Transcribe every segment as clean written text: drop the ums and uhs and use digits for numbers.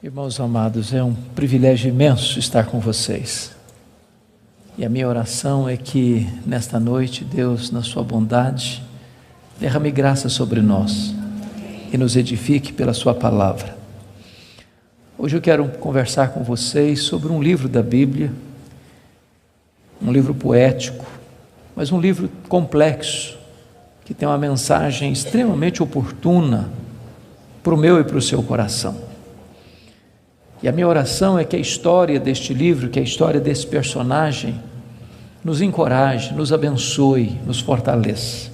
Irmãos amados, é um privilégio imenso estar com vocês. E a minha oração é que nesta noite Deus, na sua bondade, derrame graça sobre nós e nos edifique pela sua palavra. Hoje eu quero conversar com vocês sobre um livro da Bíblia, um livro poético, mas um livro complexo, que tem uma mensagem extremamente oportuna para o meu e para o seu coração. E a minha oração é que a história deste livro, que a história desse personagem, nos encoraje, nos abençoe, nos fortaleça.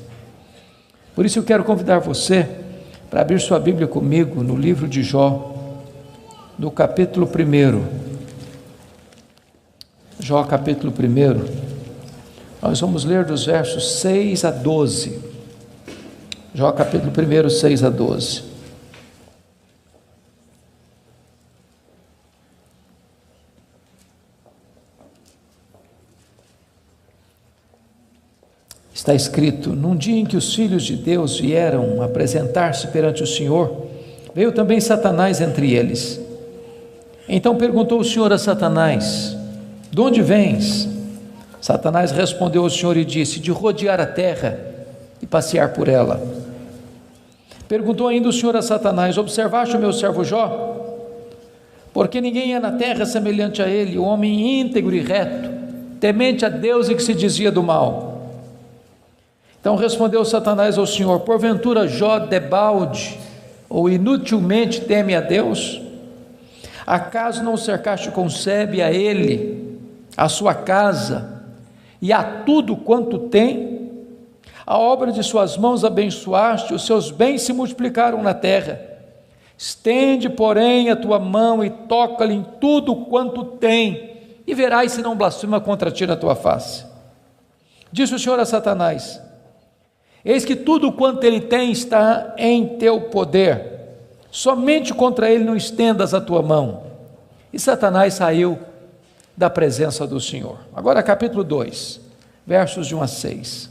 Por isso eu quero convidar você para abrir sua Bíblia comigo no livro de Jó, no capítulo 1. Jó, capítulo 1. Nós vamos ler dos versos 6 a 12. Jó, capítulo 1, 6 a 12. Está escrito: num dia em que os filhos de Deus vieram apresentar-se perante o Senhor, veio também Satanás entre eles. Então perguntou o Senhor a Satanás: de onde vens? Satanás respondeu ao Senhor e disse: de rodear a terra e passear por ela. Perguntou ainda o Senhor a Satanás: observaste o meu servo Jó? Porque ninguém é na terra semelhante a ele, o homem íntegro e reto, temente a Deus e que se desvia do mal. Então respondeu Satanás ao Senhor: porventura Jó debalde ou inutilmente teme a Deus? Acaso não cercaste com sebe a ele, a sua casa e a tudo quanto tem? A obra de suas mãos abençoaste, os seus bens se multiplicaram na terra. Estende, porém, a tua mão e toca-lhe em tudo quanto tem, e verás se não blasfema contra ti na tua face. Disse o Senhor a Satanás: eis que tudo quanto ele tem está em teu poder, somente contra ele não estendas a tua mão. E Satanás saiu da presença do Senhor. Agora capítulo 2, versos de 1 a 6.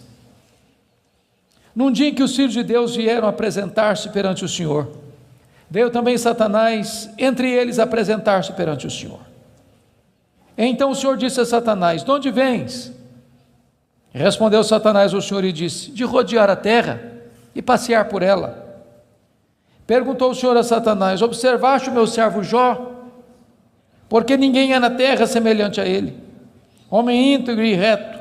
Num dia em que os filhos de Deus vieram apresentar-se perante o Senhor, veio também Satanás entre eles apresentar-se perante o Senhor. Então o Senhor disse a Satanás: de onde vens? Respondeu Satanás ao Senhor e disse: de rodear a terra e passear por ela. Perguntou o Senhor a Satanás: observaste o meu servo Jó? Porque ninguém é na terra semelhante a ele, homem íntegro e reto,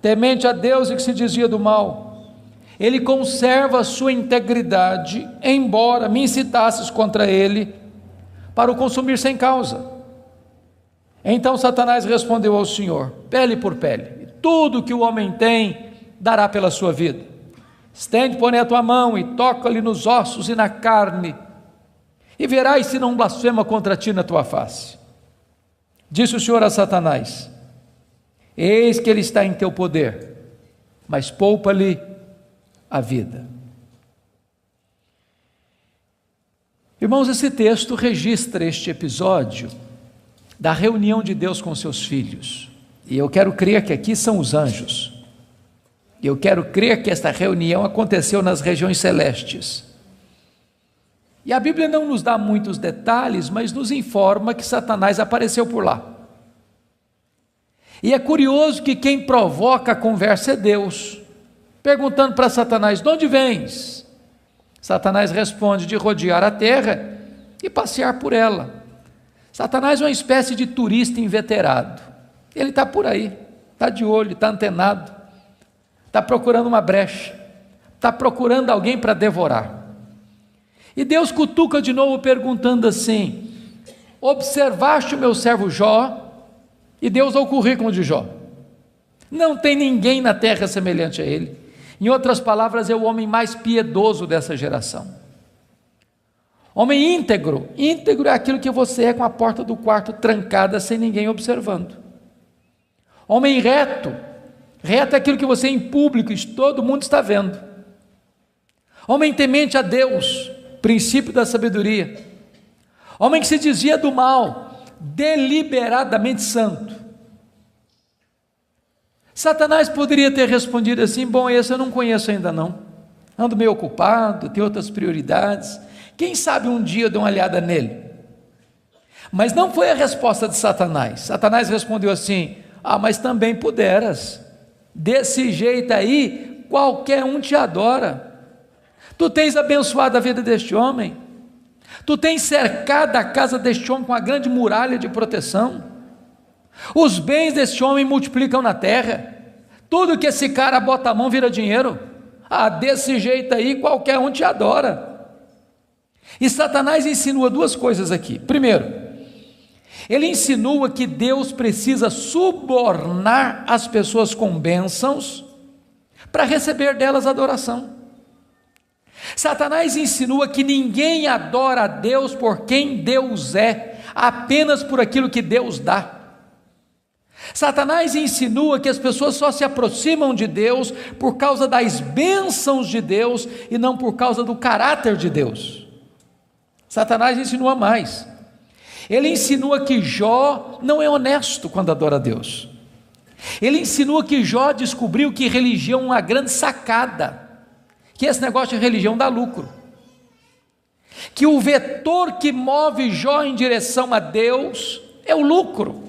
temente a Deus e que se desvia do mal. Ele conserva a sua integridade, embora me incitasses contra ele para o consumir sem causa. Então Satanás respondeu ao Senhor: pele por pele, tudo que o homem tem dará pela sua vida. Estende, porém, a tua mão e toca-lhe nos ossos e na carne, e verás se não blasfema contra ti na tua face. Disse o Senhor a Satanás: eis que ele está em teu poder, mas poupa-lhe a vida. Irmãos, esse texto registra este episódio da reunião de Deus com seus filhos. E eu quero crer que aqui são os anjos. Eu quero crer que esta reunião aconteceu nas regiões celestes. E a Bíblia não nos dá muitos detalhes, mas nos informa que Satanás apareceu por lá. E é curioso que quem provoca a conversa é Deus, perguntando para Satanás: de onde vens? Satanás responde: de rodear a terra e passear por ela. Satanás é uma espécie de turista inveterado. Ele está por aí, está de olho, está antenado, está procurando uma brecha, está procurando alguém para devorar. E Deus cutuca de novo perguntando assim: observaste o meu servo Jó? E Deus dá o currículo de Jó. Não tem ninguém na terra semelhante a ele. Em outras palavras, é o homem mais piedoso dessa geração. Homem íntegro. Íntegro é aquilo que você é com a porta do quarto trancada sem ninguém observando. Homem reto. Reto é aquilo que você é em público e todo mundo está vendo. Homem temente a Deus, princípio da sabedoria. Homem que se desvia do mal, deliberadamente santo. Satanás poderia ter respondido assim: bom, esse eu não conheço ainda não, ando meio ocupado, tenho outras prioridades, quem sabe um dia eu dou uma olhada nele. Mas não foi a resposta de Satanás. Satanás respondeu assim: mas também puderas, desse jeito aí, qualquer um te adora. Tu tens abençoado a vida deste homem, tu tens cercado a casa deste homem com uma grande muralha de proteção, os bens deste homem multiplicam na terra, tudo que esse cara bota a mão vira dinheiro. Desse jeito aí, qualquer um te adora. E Satanás insinua duas coisas aqui. Primeiro, ele insinua que Deus precisa subornar as pessoas com bênçãos para receber delas adoração. Satanás insinua que ninguém adora a Deus por quem Deus é, apenas por aquilo que Deus dá. Satanás insinua que as pessoas só se aproximam de Deus por causa das bênçãos de Deus e não por causa do caráter de Deus. Satanás insinua mais. Ele insinua que Jó não é honesto quando adora a Deus. Ele insinua que Jó descobriu que religião é uma grande sacada, que esse negócio de religião dá lucro, que o vetor que move Jó em direção a Deus é o lucro.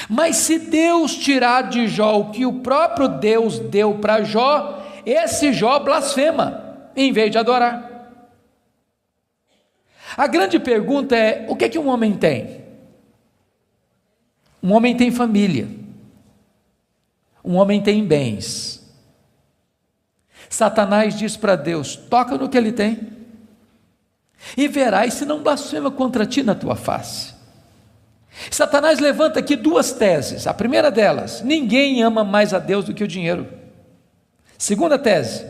Mas se Deus tirar de Jó o que o próprio Deus deu para Jó, esse Jó blasfema, em vez de adorar. A grande pergunta é: o que é que um homem tem? Um homem tem família, um homem tem bens. Satanás diz para Deus: toca no que ele tem, e verás se não blasfema contra ti na tua face. Satanás levanta aqui duas teses. A primeira delas: ninguém ama mais a Deus do que o dinheiro. Segunda tese: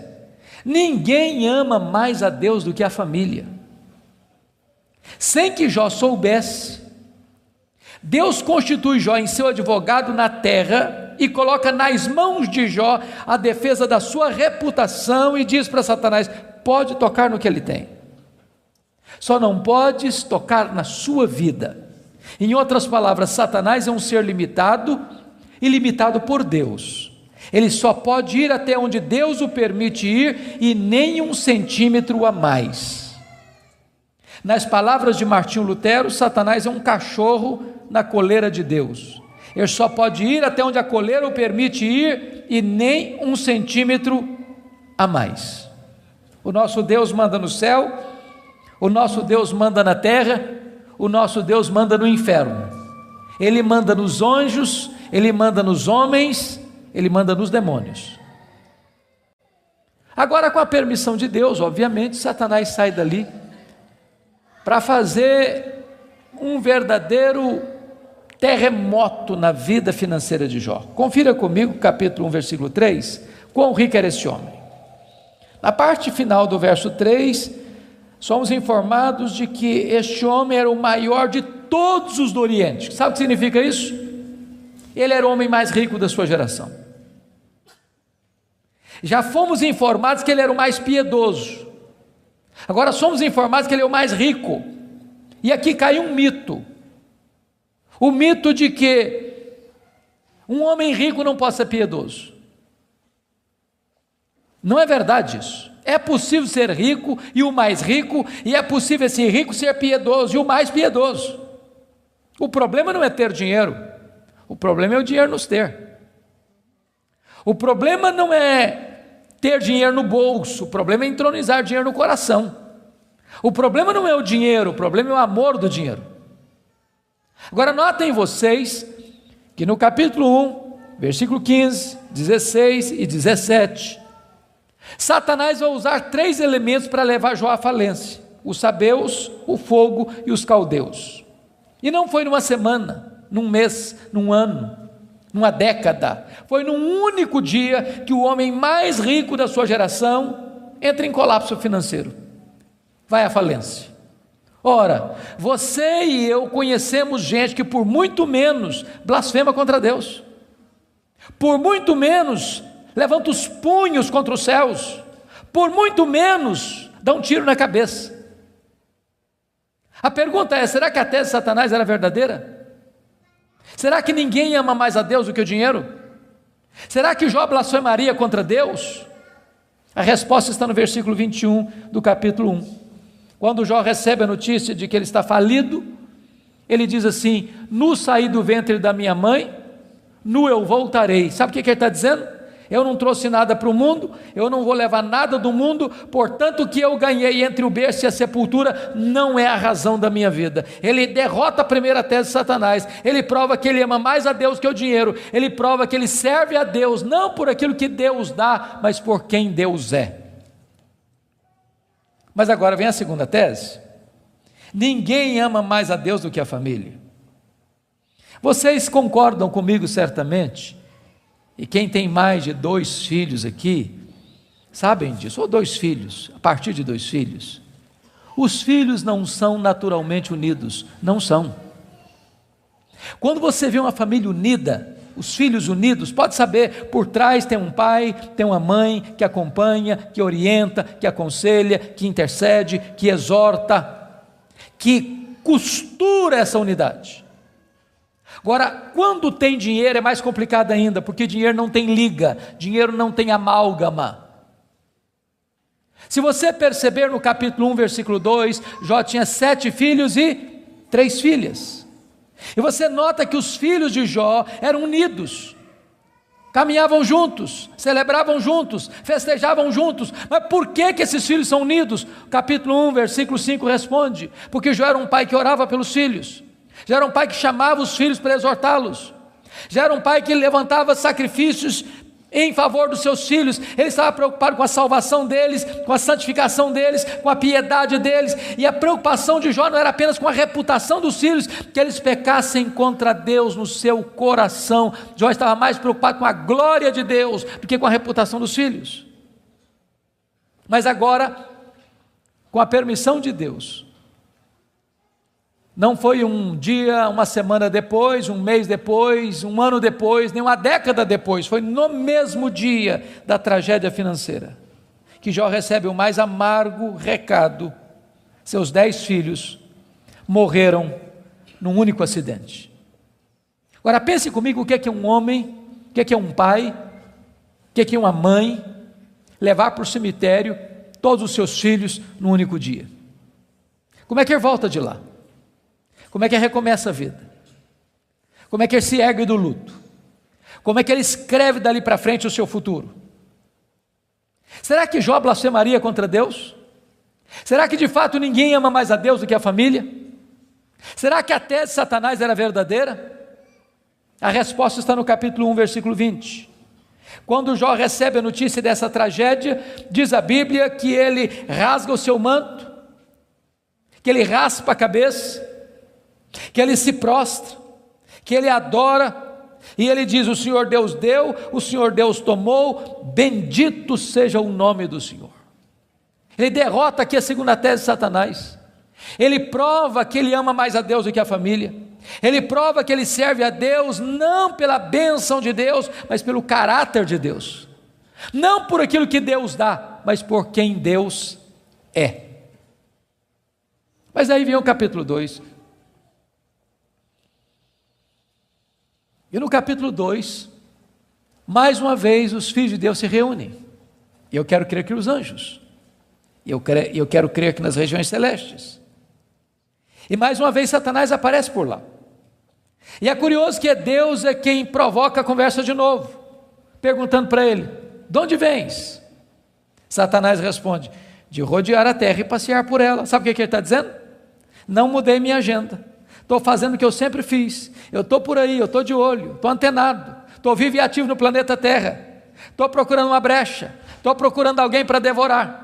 ninguém ama mais a Deus do que a família. Sem que Jó soubesse, Deus constitui Jó em seu advogado na terra e coloca nas mãos de Jó a defesa da sua reputação e diz para Satanás: pode tocar no que ele tem, só não podes tocar na sua vida. Em outras palavras, Satanás é um ser limitado e limitado por Deus. Ele só pode ir até onde Deus o permite ir e nem 1 centímetro a mais. Nas palavras de Martinho Lutero, Satanás é um cachorro na coleira de Deus. Ele só pode ir até onde a coleira o permite ir e nem 1 centímetro a mais. O nosso Deus manda no céu, o nosso Deus manda na terra, o nosso Deus manda no inferno. Ele manda nos anjos, ele manda nos homens, ele manda nos demônios. Agora, com a permissão de Deus, obviamente, Satanás sai dali para fazer um verdadeiro terremoto na vida financeira de Jó. Confira comigo, capítulo 1, versículo 3, quão rico era esse homem. Na parte final do verso 3, somos informados de que este homem era o maior de todos os do Oriente. Sabe o que significa isso? Ele era o homem mais rico da sua geração. Já fomos informados que ele era o mais piedoso. Agora somos informados que ele é o mais rico. E aqui cai um mito. O mito de que um homem rico não pode ser piedoso. Não é verdade isso. É possível ser rico e o mais rico, e é possível esse rico ser piedoso e o mais piedoso. O problema não é ter dinheiro, o problema é o dinheiro nos ter. O problema não é ter dinheiro no bolso, o problema é entronizar dinheiro no coração. O problema não é o dinheiro, o problema é o amor do dinheiro. Agora notem vocês que no capítulo 1, versículo 15, 16 e 17, Satanás vai usar 3 elementos para levar Jó à falência: os sabeus, o fogo e os caldeus. E não foi numa semana, num mês, num ano, numa década. Foi num único dia que o homem mais rico da sua geração entra em colapso financeiro, vai à falência. Ora, você e eu conhecemos gente que por muito menos blasfema contra Deus, por muito menos levanta os punhos contra os céus, por muito menos dá um tiro na cabeça. A pergunta é: será que a tese de Satanás era verdadeira? Será que ninguém ama mais a Deus do que o dinheiro? Será que Jó blasfemaria contra Deus? A resposta está no versículo 21 do capítulo 1. Quando Jó recebe a notícia de que ele está falido, Ele diz assim: nu saí do ventre da minha mãe, nu eu voltarei. Sabe o que ele está dizendo? Eu não trouxe nada para o mundo, eu não vou levar nada do mundo, portanto o que eu ganhei entre o berço e a sepultura não é a razão da minha vida. Ele derrota a primeira tese de Satanás, ele prova que ele ama mais a Deus que o dinheiro, ele prova que ele serve a Deus, não por aquilo que Deus dá, mas por quem Deus é. Mas agora vem a segunda tese: ninguém ama mais a Deus do que a família. Vocês concordam comigo certamente, e quem tem mais de 2 filhos aqui, sabem disso, ou 2 filhos, a partir de 2 filhos, os filhos não são naturalmente unidos, não são. Quando você vê uma família unida, os filhos unidos, pode saber, por trás tem um pai, tem uma mãe que acompanha, que orienta, que aconselha, que intercede, que exorta, que costura essa unidade. Agora, quando tem dinheiro é mais complicado ainda, porque dinheiro não tem liga, dinheiro não tem amálgama. Se você perceber no capítulo 1, versículo 2, Jó tinha 7 filhos e 3 filhas. E você nota que os filhos de Jó eram unidos, caminhavam juntos, celebravam juntos, festejavam juntos. Mas por que esses filhos são unidos? Capítulo 1, versículo 5 responde: porque Jó era um pai que orava pelos filhos, já era um pai que chamava os filhos para exortá-los, já era um pai que levantava sacrifícios em favor dos seus filhos. Ele estava preocupado com a salvação deles, com a santificação deles, com a piedade deles. E a preocupação de Jó não era apenas com a reputação dos filhos, que eles pecassem contra Deus no seu coração. Jó estava mais preocupado com a glória de Deus do que com a reputação dos filhos. Mas agora, com a permissão de Deus, não foi um dia, uma semana depois, um mês depois, um ano depois, nem uma década depois, foi no mesmo dia da tragédia financeira, que Jó recebe o mais amargo recado: seus 10 filhos morreram num único acidente. Agora pense comigo, o que é um homem, o que é um pai, o que é uma mãe, levar para o cemitério todos os seus filhos num único dia. Como é que ele volta de lá? Como é que ele recomeça a vida? Como é que ele se ergue do luto? Como é que ele escreve dali para frente o seu futuro? Será que Jó blasfemaria contra Deus? Será que de fato ninguém ama mais a Deus do que a família? Será que a tese de Satanás era verdadeira? A resposta está no capítulo 1, versículo 20. Quando Jó recebe a notícia dessa tragédia, diz a Bíblia que ele rasga o seu manto, que ele raspa a cabeça, que ele se prostra, que ele adora, e ele diz: o Senhor Deus deu, o Senhor Deus tomou, bendito seja o nome do Senhor. Ele derrota aqui a segunda tese de Satanás. Ele prova que ele ama mais a Deus do que a família. Ele prova que ele serve a Deus não pela bênção de Deus, mas pelo caráter de Deus, não por aquilo que Deus dá, mas por quem Deus é. Mas aí vem o capítulo 2. E no capítulo 2, mais uma vez os filhos de Deus se reúnem. E eu quero crer que os anjos, eu quero crer que nas regiões celestes. E mais uma vez Satanás aparece por lá. E é curioso que Deus é quem provoca a conversa de novo, perguntando para ele: de onde vens? Satanás responde: de rodear a terra e passear por ela. Sabe o que ele está dizendo? Não mudei minha agenda, estou fazendo o que eu sempre fiz, eu estou por aí, eu estou de olho, estou antenado, estou vivo e ativo no planeta Terra, estou procurando uma brecha, estou procurando alguém para devorar.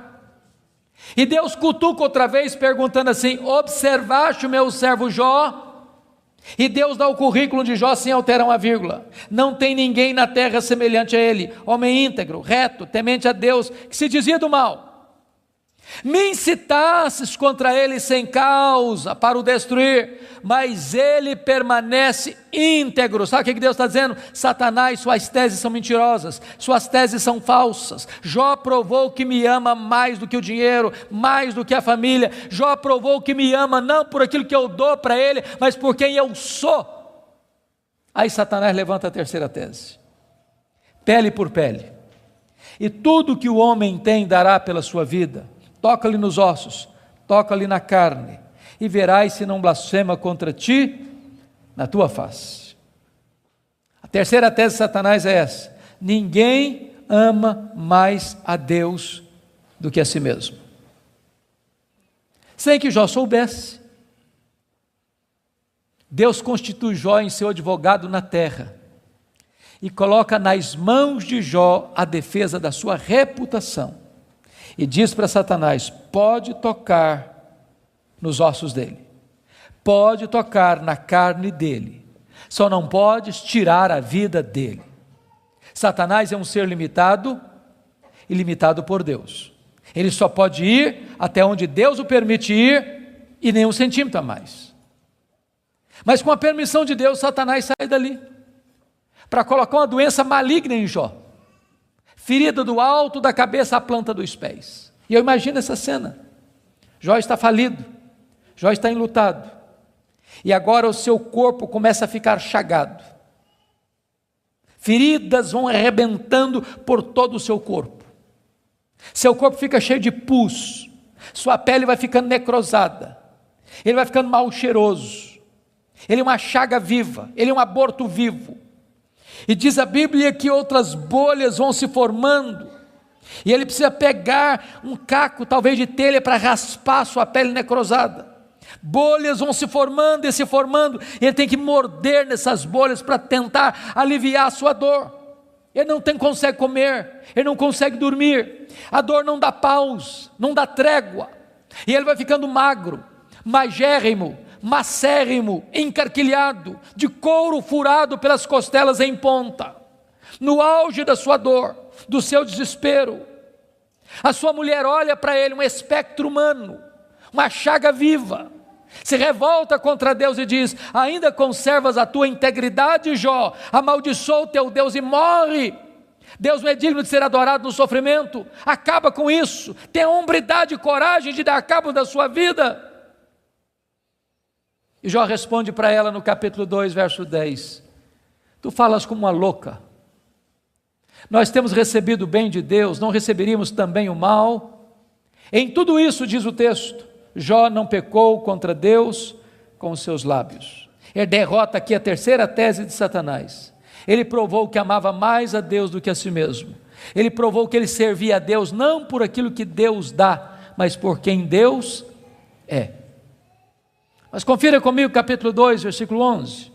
E Deus cutuca outra vez, perguntando assim: observaste o meu servo Jó? E Deus dá o currículo de Jó sem alterar uma vírgula: não tem ninguém na terra semelhante a ele, homem íntegro, reto, temente a Deus, que se desvia do mal. Me incitasses contra ele sem causa para o destruir, mas ele permanece íntegro. Sabe o que Deus está dizendo? Satanás, suas teses são mentirosas, suas teses são falsas. Jó provou que me ama mais do que o dinheiro, mais do que a família. Jó provou que me ama não por aquilo que eu dou para ele, mas por quem eu sou. Aí Satanás levanta a terceira tese: pele por pele, e tudo que o homem tem dará pela sua vida. Toca-lhe nos ossos, toca-lhe na carne, e verás se não blasfema contra ti na tua face. A terceira tese de Satanás é essa: ninguém ama mais a Deus do que a si mesmo. Sem que Jó soubesse, Deus constitui Jó em seu advogado na terra e coloca nas mãos de Jó a defesa da sua reputação e diz para Satanás: pode tocar nos ossos dele, pode tocar na carne dele, só não podes tirar a vida dele. Satanás é um ser limitado e limitado por Deus. Ele só pode ir até onde Deus o permite ir e nem um centímetro a mais. Mas com a permissão de Deus, Satanás sai dali para colocar uma doença maligna em Jó, ferida do alto da cabeça à planta dos pés. E eu imagino essa cena: Jó está falido, Jó está enlutado, e agora o seu corpo começa a ficar chagado, feridas vão arrebentando por todo o seu corpo, seu corpo fica cheio de pus, sua pele vai ficando necrosada, ele vai ficando mal cheiroso, ele é uma chaga viva, ele é um aborto vivo. E diz a Bíblia que outras bolhas vão se formando, e ele precisa pegar um caco, talvez de telha, para raspar sua pele necrosada. Bolhas vão se formando e se formando, e ele tem que morder nessas bolhas para tentar aliviar a sua dor. Ele não consegue comer, ele não consegue dormir, a dor não dá pausa, não dá trégua, e ele vai ficando magro, magérrimo, macérrimo, encarquilhado, de couro furado pelas costelas em ponta, no auge da sua dor, do seu desespero. A sua mulher olha para ele, um espectro humano, uma chaga viva, se revolta contra Deus e diz: ainda conservas a tua integridade, Jó? Amaldiçoa o teu Deus e morre. Deus não é digno de ser adorado no sofrimento, acaba com isso, tenha hombridade e coragem de dar cabo da sua vida. E Jó responde para ela no capítulo 2, verso 10: tu falas como uma louca, nós temos recebido o bem de Deus, não receberíamos também o mal? Em tudo isso, diz o texto, Jó não pecou contra Deus com os seus lábios. Ele derrota aqui a terceira tese de Satanás. Ele provou que amava mais a Deus do que a si mesmo. Ele provou que ele servia a Deus não por aquilo que Deus dá, mas por quem Deus é. Mas confira comigo capítulo 2, versículo 11.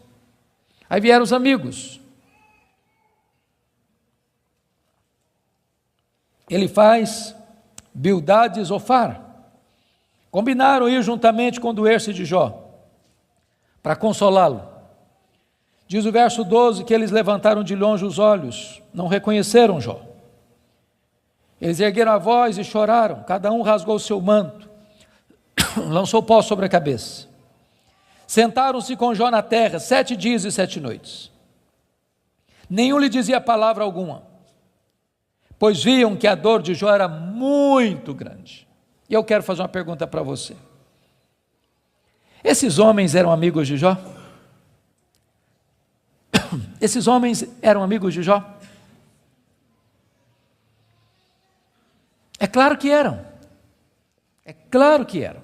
Aí vieram os amigos. Elifaz, Bildade e Zofar combinaram ir juntamente condoer-se de Jó, para consolá-lo. Diz o verso 12 que eles levantaram de longe os olhos, não reconheceram Jó. Eles ergueram a voz e choraram, cada um rasgou o seu manto, lançou pó sobre a cabeça. Sentaram-se com Jó na terra 7 dias e 7 noites. Nenhum lhe dizia palavra alguma, pois viam que a dor de Jó era muito grande. E eu quero fazer uma pergunta para você: esses homens eram amigos de Jó? Esses homens eram amigos de Jó? É claro que eram. É claro que eram.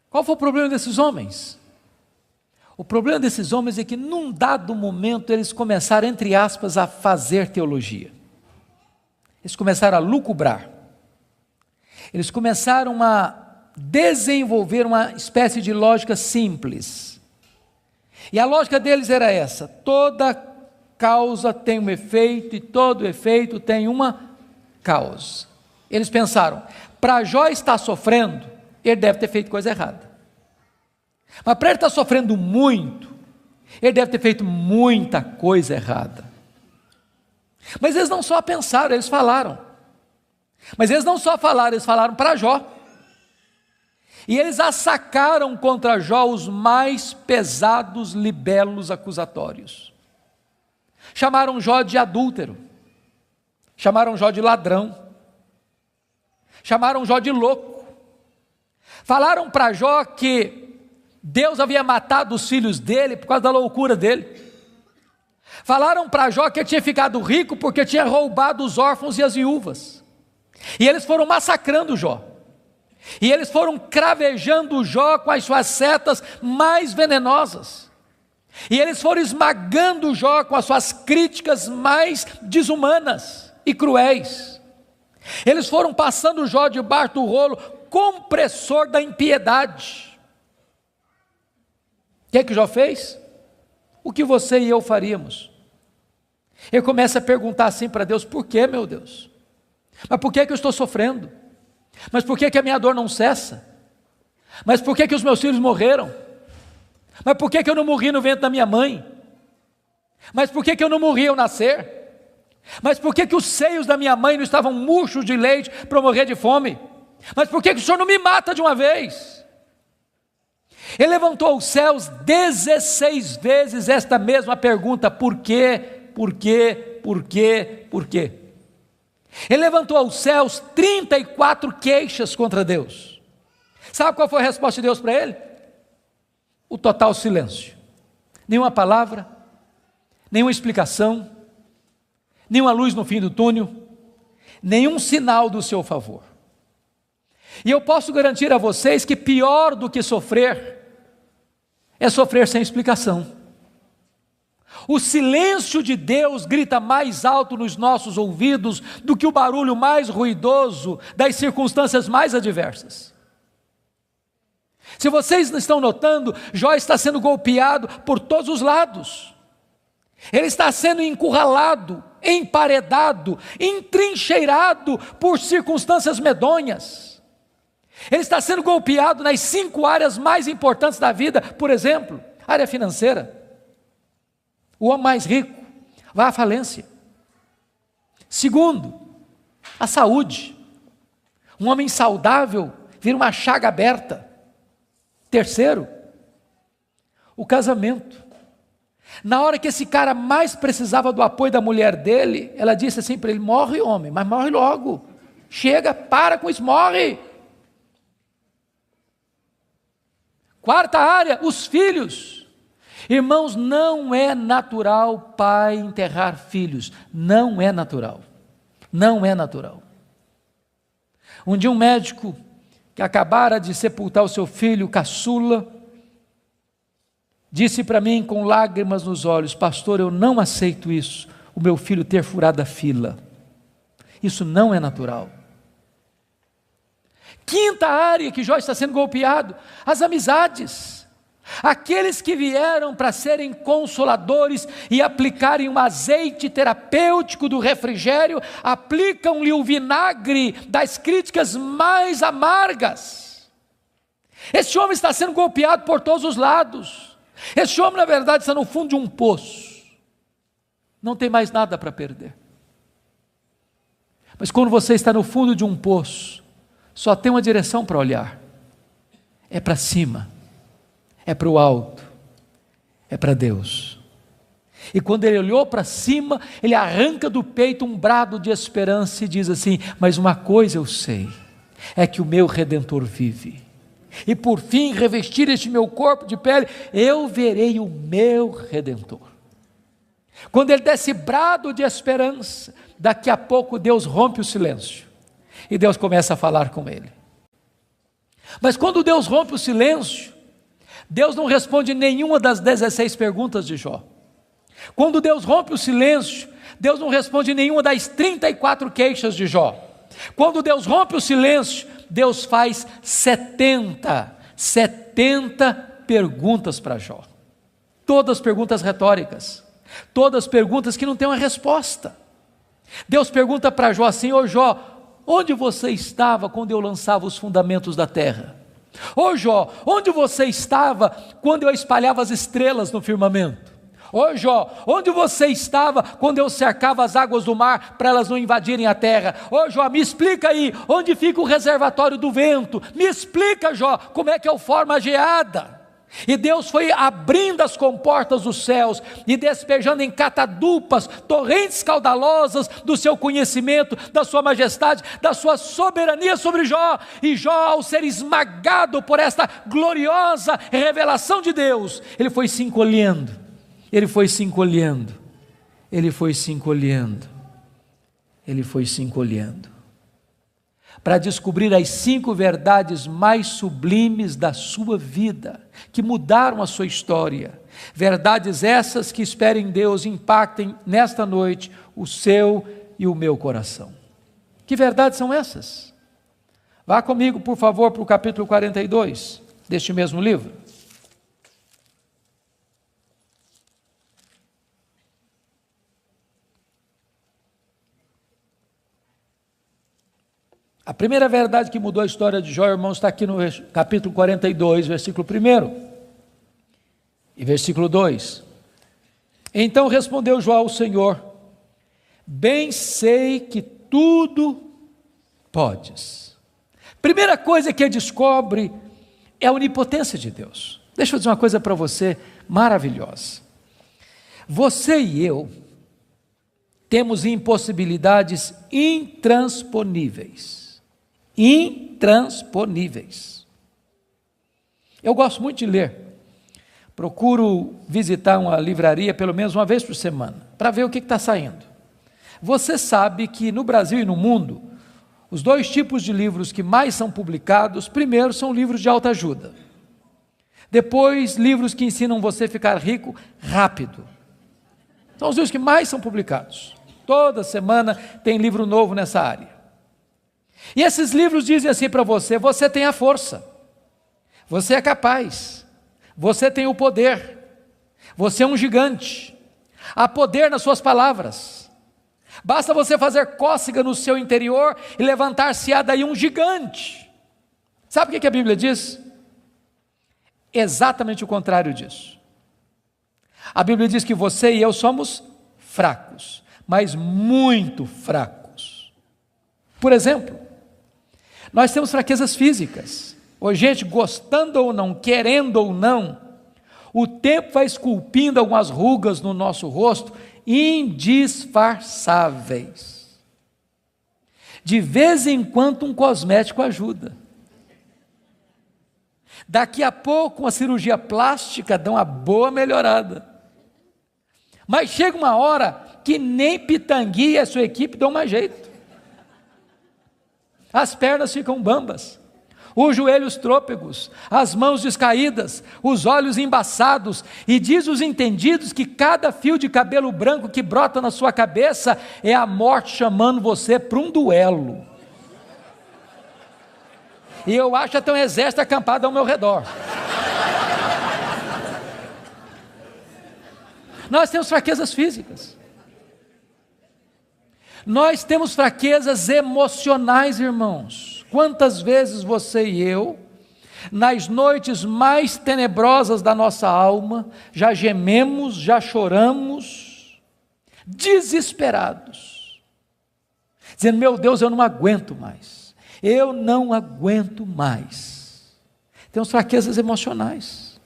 Qual foi o problema desses homens? O problema desses homens é que num dado momento eles começaram, entre aspas, a fazer teologia. Eles começaram a lucubrar. Eles começaram a desenvolver uma espécie de lógica simples. E a lógica deles era essa: toda causa tem um efeito e todo efeito tem uma causa. Eles pensaram, para Jó estar sofrendo, ele deve ter feito coisa errada. Mas para ele estar sofrendo muito, ele deve ter feito muita coisa errada. Mas eles não só pensaram, eles falaram. Mas eles não só falaram, eles falaram para Jó. E eles assacaram contra Jó os mais pesados libelos acusatórios. Chamaram Jó de adúltero, chamaram Jó de ladrão, chamaram Jó de louco. Falaram para Jó que Deus havia matado os filhos dele por causa da loucura dele. Falaram para Jó que ele tinha ficado rico porque tinha roubado os órfãos e as viúvas. E eles foram massacrando Jó. E eles foram cravejando Jó com as suas setas mais venenosas. E eles foram esmagando Jó com as suas críticas mais desumanas e cruéis. Eles foram passando Jó debaixo do rolo compressor da impiedade. O que Jó fez? O que você e eu faríamos? Ele começa a perguntar assim para Deus: por que, meu Deus? Mas por que eu estou sofrendo? Mas por que a minha dor não cessa? Mas por que os meus filhos morreram? Mas por que eu não morri no ventre da minha mãe? Mas por que eu não morri ao nascer? Mas por que os seios da minha mãe não estavam murchos de leite para eu morrer de fome? Mas por que o Senhor não me mata de uma vez? Ele levantou aos céus 16 vezes esta mesma pergunta: por quê, por quê, por quê, por quê? Ele levantou aos céus 34 queixas contra Deus. Sabe qual foi a resposta de Deus para ele? O total silêncio. Nenhuma palavra, nenhuma explicação, nenhuma luz no fim do túnel, nenhum sinal do seu favor. E eu posso garantir a vocês que pior do que sofrer é sofrer sem explicação. O silêncio de Deus grita mais alto nos nossos ouvidos do que o barulho mais ruidoso das circunstâncias mais adversas. Se vocês não estão notando, Jó está sendo golpeado por todos os lados. Ele está sendo encurralado, emparedado, entrincheirado por circunstâncias medonhas. Ele está sendo golpeado nas 5 áreas mais importantes da vida. Por exemplo, área financeira. O homem mais rico vai à falência. Segundo, a saúde. Um homem saudável vira uma chaga aberta. Terceiro, o casamento. Na hora que esse cara mais precisava do apoio da mulher dele, ela disse assim para ele: morre, homem, mas morre logo. Chega, para com isso, morre. Quarta área, os filhos. Irmãos, não é natural pai enterrar filhos. Não é natural. Não é natural. Um dia um médico que acabara de sepultar o seu filho caçula, disse para mim com lágrimas nos olhos: pastor, eu não aceito isso, o meu filho ter furado a fila. Isso não é natural. Quinta área que Jó está sendo golpeado: as amizades. Aqueles que vieram para serem consoladores e aplicarem um azeite terapêutico do refrigério, aplicam-lhe o vinagre das críticas mais amargas. Esse homem está sendo golpeado por todos os lados. Esse homem, na verdade, está no fundo de um poço. Não tem mais nada para perder. Mas quando você está no fundo de um poço, só tem uma direção para olhar: é para cima. É para o alto, é para Deus. E quando ele olhou para cima, ele arranca do peito um brado de esperança e diz assim: mas uma coisa eu sei, é que o meu Redentor vive, e por fim revestir este meu corpo de pele, eu verei o meu Redentor. Quando ele dá esse brado de esperança, daqui a pouco Deus rompe o silêncio, e Deus começa a falar com ele. Mas quando Deus rompe o silêncio, Deus não responde nenhuma das 16 perguntas de Jó. Quando Deus rompe o silêncio, Deus não responde nenhuma das 34 queixas de Jó. Quando Deus rompe o silêncio, Deus faz 70 perguntas para Jó. Todas perguntas retóricas, todas perguntas que não têm uma resposta. Deus pergunta para Jó assim: ô Jó, onde você estava quando eu lançava os fundamentos da terra? Ô Jó, onde você estava quando eu espalhava as estrelas no firmamento? Ô Jó, onde você estava quando eu cercava as águas do mar para elas não invadirem a terra? Ô Jó, me explica aí, onde fica o reservatório do vento? Me explica, Jó, como é que eu formo a geada? E Deus foi abrindo as comportas dos céus e despejando em catadupas, torrentes caudalosas do seu conhecimento, da sua majestade, da sua soberania sobre Jó. E Jó, ao ser esmagado por esta gloriosa revelação de Deus, ele foi se encolhendo, ele foi se encolhendo, ele foi se encolhendo, ele foi se encolhendo. para descobrir as 5 verdades mais sublimes da sua vida, que mudaram a sua história. Verdades essas que, espero em Deus, impactem nesta noite o seu e o meu coração. Que verdades são essas? Vá comigo, por favor, para o capítulo 42 deste mesmo livro. A primeira verdade que mudou a história de Jó, irmãos, está aqui no capítulo 42, versículo 1 e versículo 2. Então respondeu Jó ao Senhor: bem sei que tudo podes. Primeira coisa que ele descobre é a onipotência de Deus. Deixa eu dizer uma coisa para você maravilhosa. Você e eu temos impossibilidades intransponíveis. Intransponíveis. Eu gosto muito de ler. Procuro visitar uma livraria pelo menos uma vez por semana, para ver o que está saindo. Você sabe que no Brasil e no mundo, os 2 tipos de livros que mais são publicados, primeiro são livros de autoajuda. Depois, livros que ensinam você a ficar rico rápido. São os livros que mais são publicados. Toda semana tem livro novo nessa área. E esses livros dizem assim para você: você tem a força, você é capaz, você tem o poder, você é um gigante, há poder nas suas palavras, basta você fazer cócega no seu interior e levantar-se-á daí um gigante. Sabe o que a Bíblia diz? Exatamente o contrário disso. A Bíblia diz que você e eu somos fracos, mas muito fracos. Por exemplo, nós temos fraquezas físicas. Hoje, gente, gostando ou não, querendo ou não, o tempo vai esculpindo algumas rugas no nosso rosto, indisfarçáveis. De vez em quando um cosmético ajuda. Daqui a pouco uma cirurgia plástica dá uma boa melhorada. Mas chega uma hora que nem Pitangui e a sua equipe dão mais jeito. As pernas ficam bambas, os joelhos trôpegos, as mãos descaídas, os olhos embaçados, e diz os entendidos que cada fio de cabelo branco que brota na sua cabeça é a morte chamando você para um duelo. E eu acho até um exército acampado ao meu redor. Nós temos fraquezas físicas. Nós temos fraquezas emocionais, irmãos. Quantas vezes você e eu, nas noites mais tenebrosas da nossa alma, já gememos, já choramos, desesperados, dizendo: meu Deus, eu não aguento mais, eu não aguento mais. Temos fraquezas emocionais.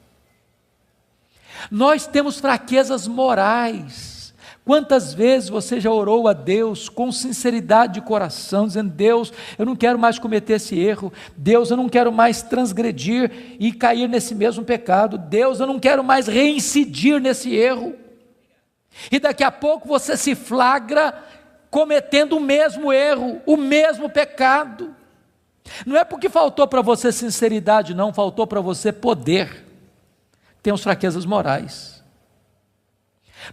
Nós temos fraquezas morais. Quantas vezes você já orou a Deus com sinceridade de coração, dizendo: Deus, eu não quero mais cometer esse erro, Deus, eu não quero mais transgredir e cair nesse mesmo pecado, Deus, eu não quero mais reincidir nesse erro, e daqui a pouco você se flagra cometendo o mesmo erro, o mesmo pecado. Não é porque faltou para você sinceridade, não, faltou para você poder. Temos fraquezas morais.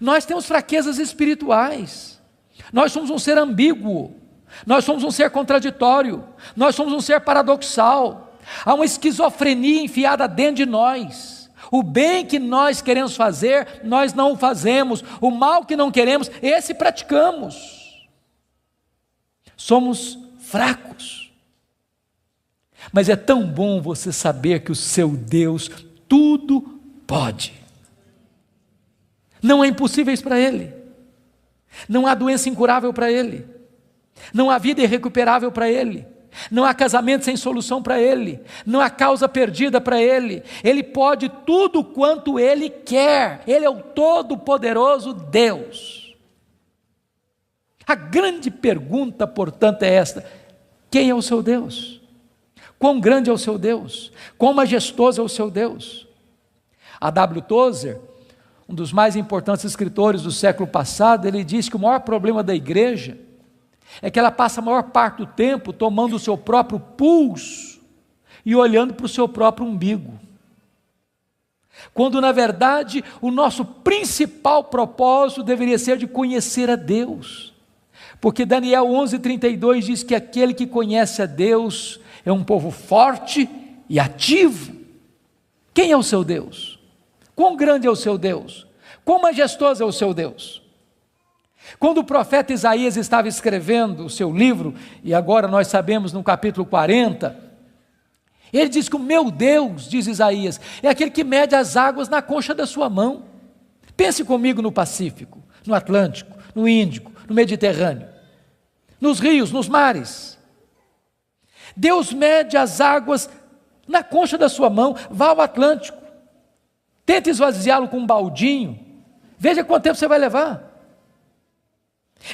Nós temos fraquezas espirituais. Nós somos um ser ambíguo, nós somos um ser contraditório, nós somos um ser paradoxal. Há uma esquizofrenia enfiada dentro de nós. O bem que nós queremos fazer, nós não o fazemos. O mal que não queremos, esse praticamos. Somos fracos. Mas é tão bom você saber que o seu Deus tudo pode. Não há impossíveis para Ele, não há doença incurável para Ele, não há vida irrecuperável para Ele, não há casamento sem solução para Ele, não há causa perdida para Ele. Ele pode tudo quanto Ele quer, Ele é o todo-poderoso Deus. A grande pergunta, portanto, é esta: quem é o seu Deus? Quão grande é o seu Deus? Quão majestoso é o seu Deus? A W. Tozer, um dos mais importantes escritores do século passado, ele diz que o maior problema da igreja é que ela passa a maior parte do tempo tomando o seu próprio pulso e olhando para o seu próprio umbigo. Quando na verdade o nosso principal propósito deveria ser de conhecer a Deus. Porque Daniel 11:32 diz que aquele que conhece a Deus é um povo forte e ativo. Quem é o seu Deus? Quão grande é o seu Deus? Quão majestoso é o seu Deus? Quando o profeta Isaías estava escrevendo o seu livro, e agora nós sabemos no capítulo 40, ele diz que o meu Deus, diz Isaías, é aquele que mede as águas na concha da sua mão. Pense comigo no Pacífico, no Atlântico, no Índico, no Mediterrâneo, nos rios, nos mares. Deus mede as águas na concha da sua mão. Vá ao Atlântico, tente esvaziá-lo com um baldinho, veja quanto tempo você vai levar.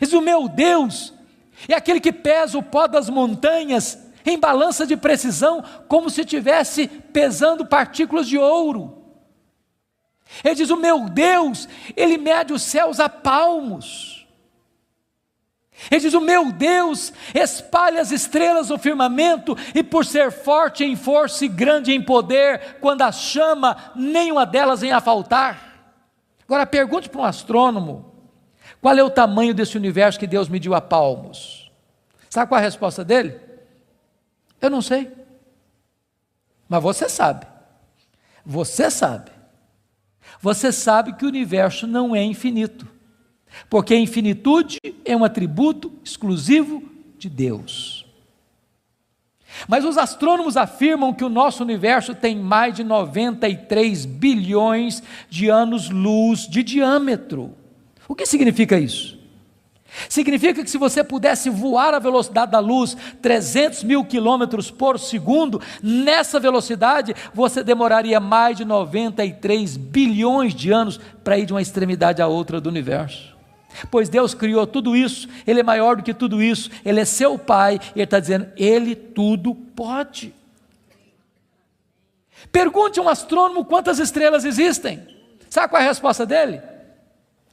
Diz: o meu Deus é aquele que pesa o pó das montanhas em balança de precisão, como se estivesse pesando partículas de ouro. Ele diz: o meu Deus, ele mede os céus a palmos. Ele diz: o meu Deus espalha as estrelas no firmamento, e por ser forte em força e grande em poder, quando as chama, nenhuma delas vem a faltar. Agora pergunte para um astrônomo: qual é o tamanho desse universo que Deus mediu a palmos? Sabe qual é a resposta dele? Eu não sei. Mas você sabe. Você sabe. Você sabe que o universo não é infinito, porque a infinitude é um atributo exclusivo de Deus. Mas os astrônomos afirmam que o nosso universo tem mais de 93 bilhões de anos-luz de diâmetro. O que significa isso? Significa que se você pudesse voar à velocidade da luz, 300 mil quilômetros por segundo, nessa velocidade você demoraria mais de 93 bilhões de anos para ir de uma extremidade à outra do universo. Pois Deus criou tudo isso, Ele é maior do que tudo isso, Ele é seu Pai, e Ele está dizendo: Ele tudo pode. Pergunte a um astrônomo quantas estrelas existem. Sabe qual é a resposta dele?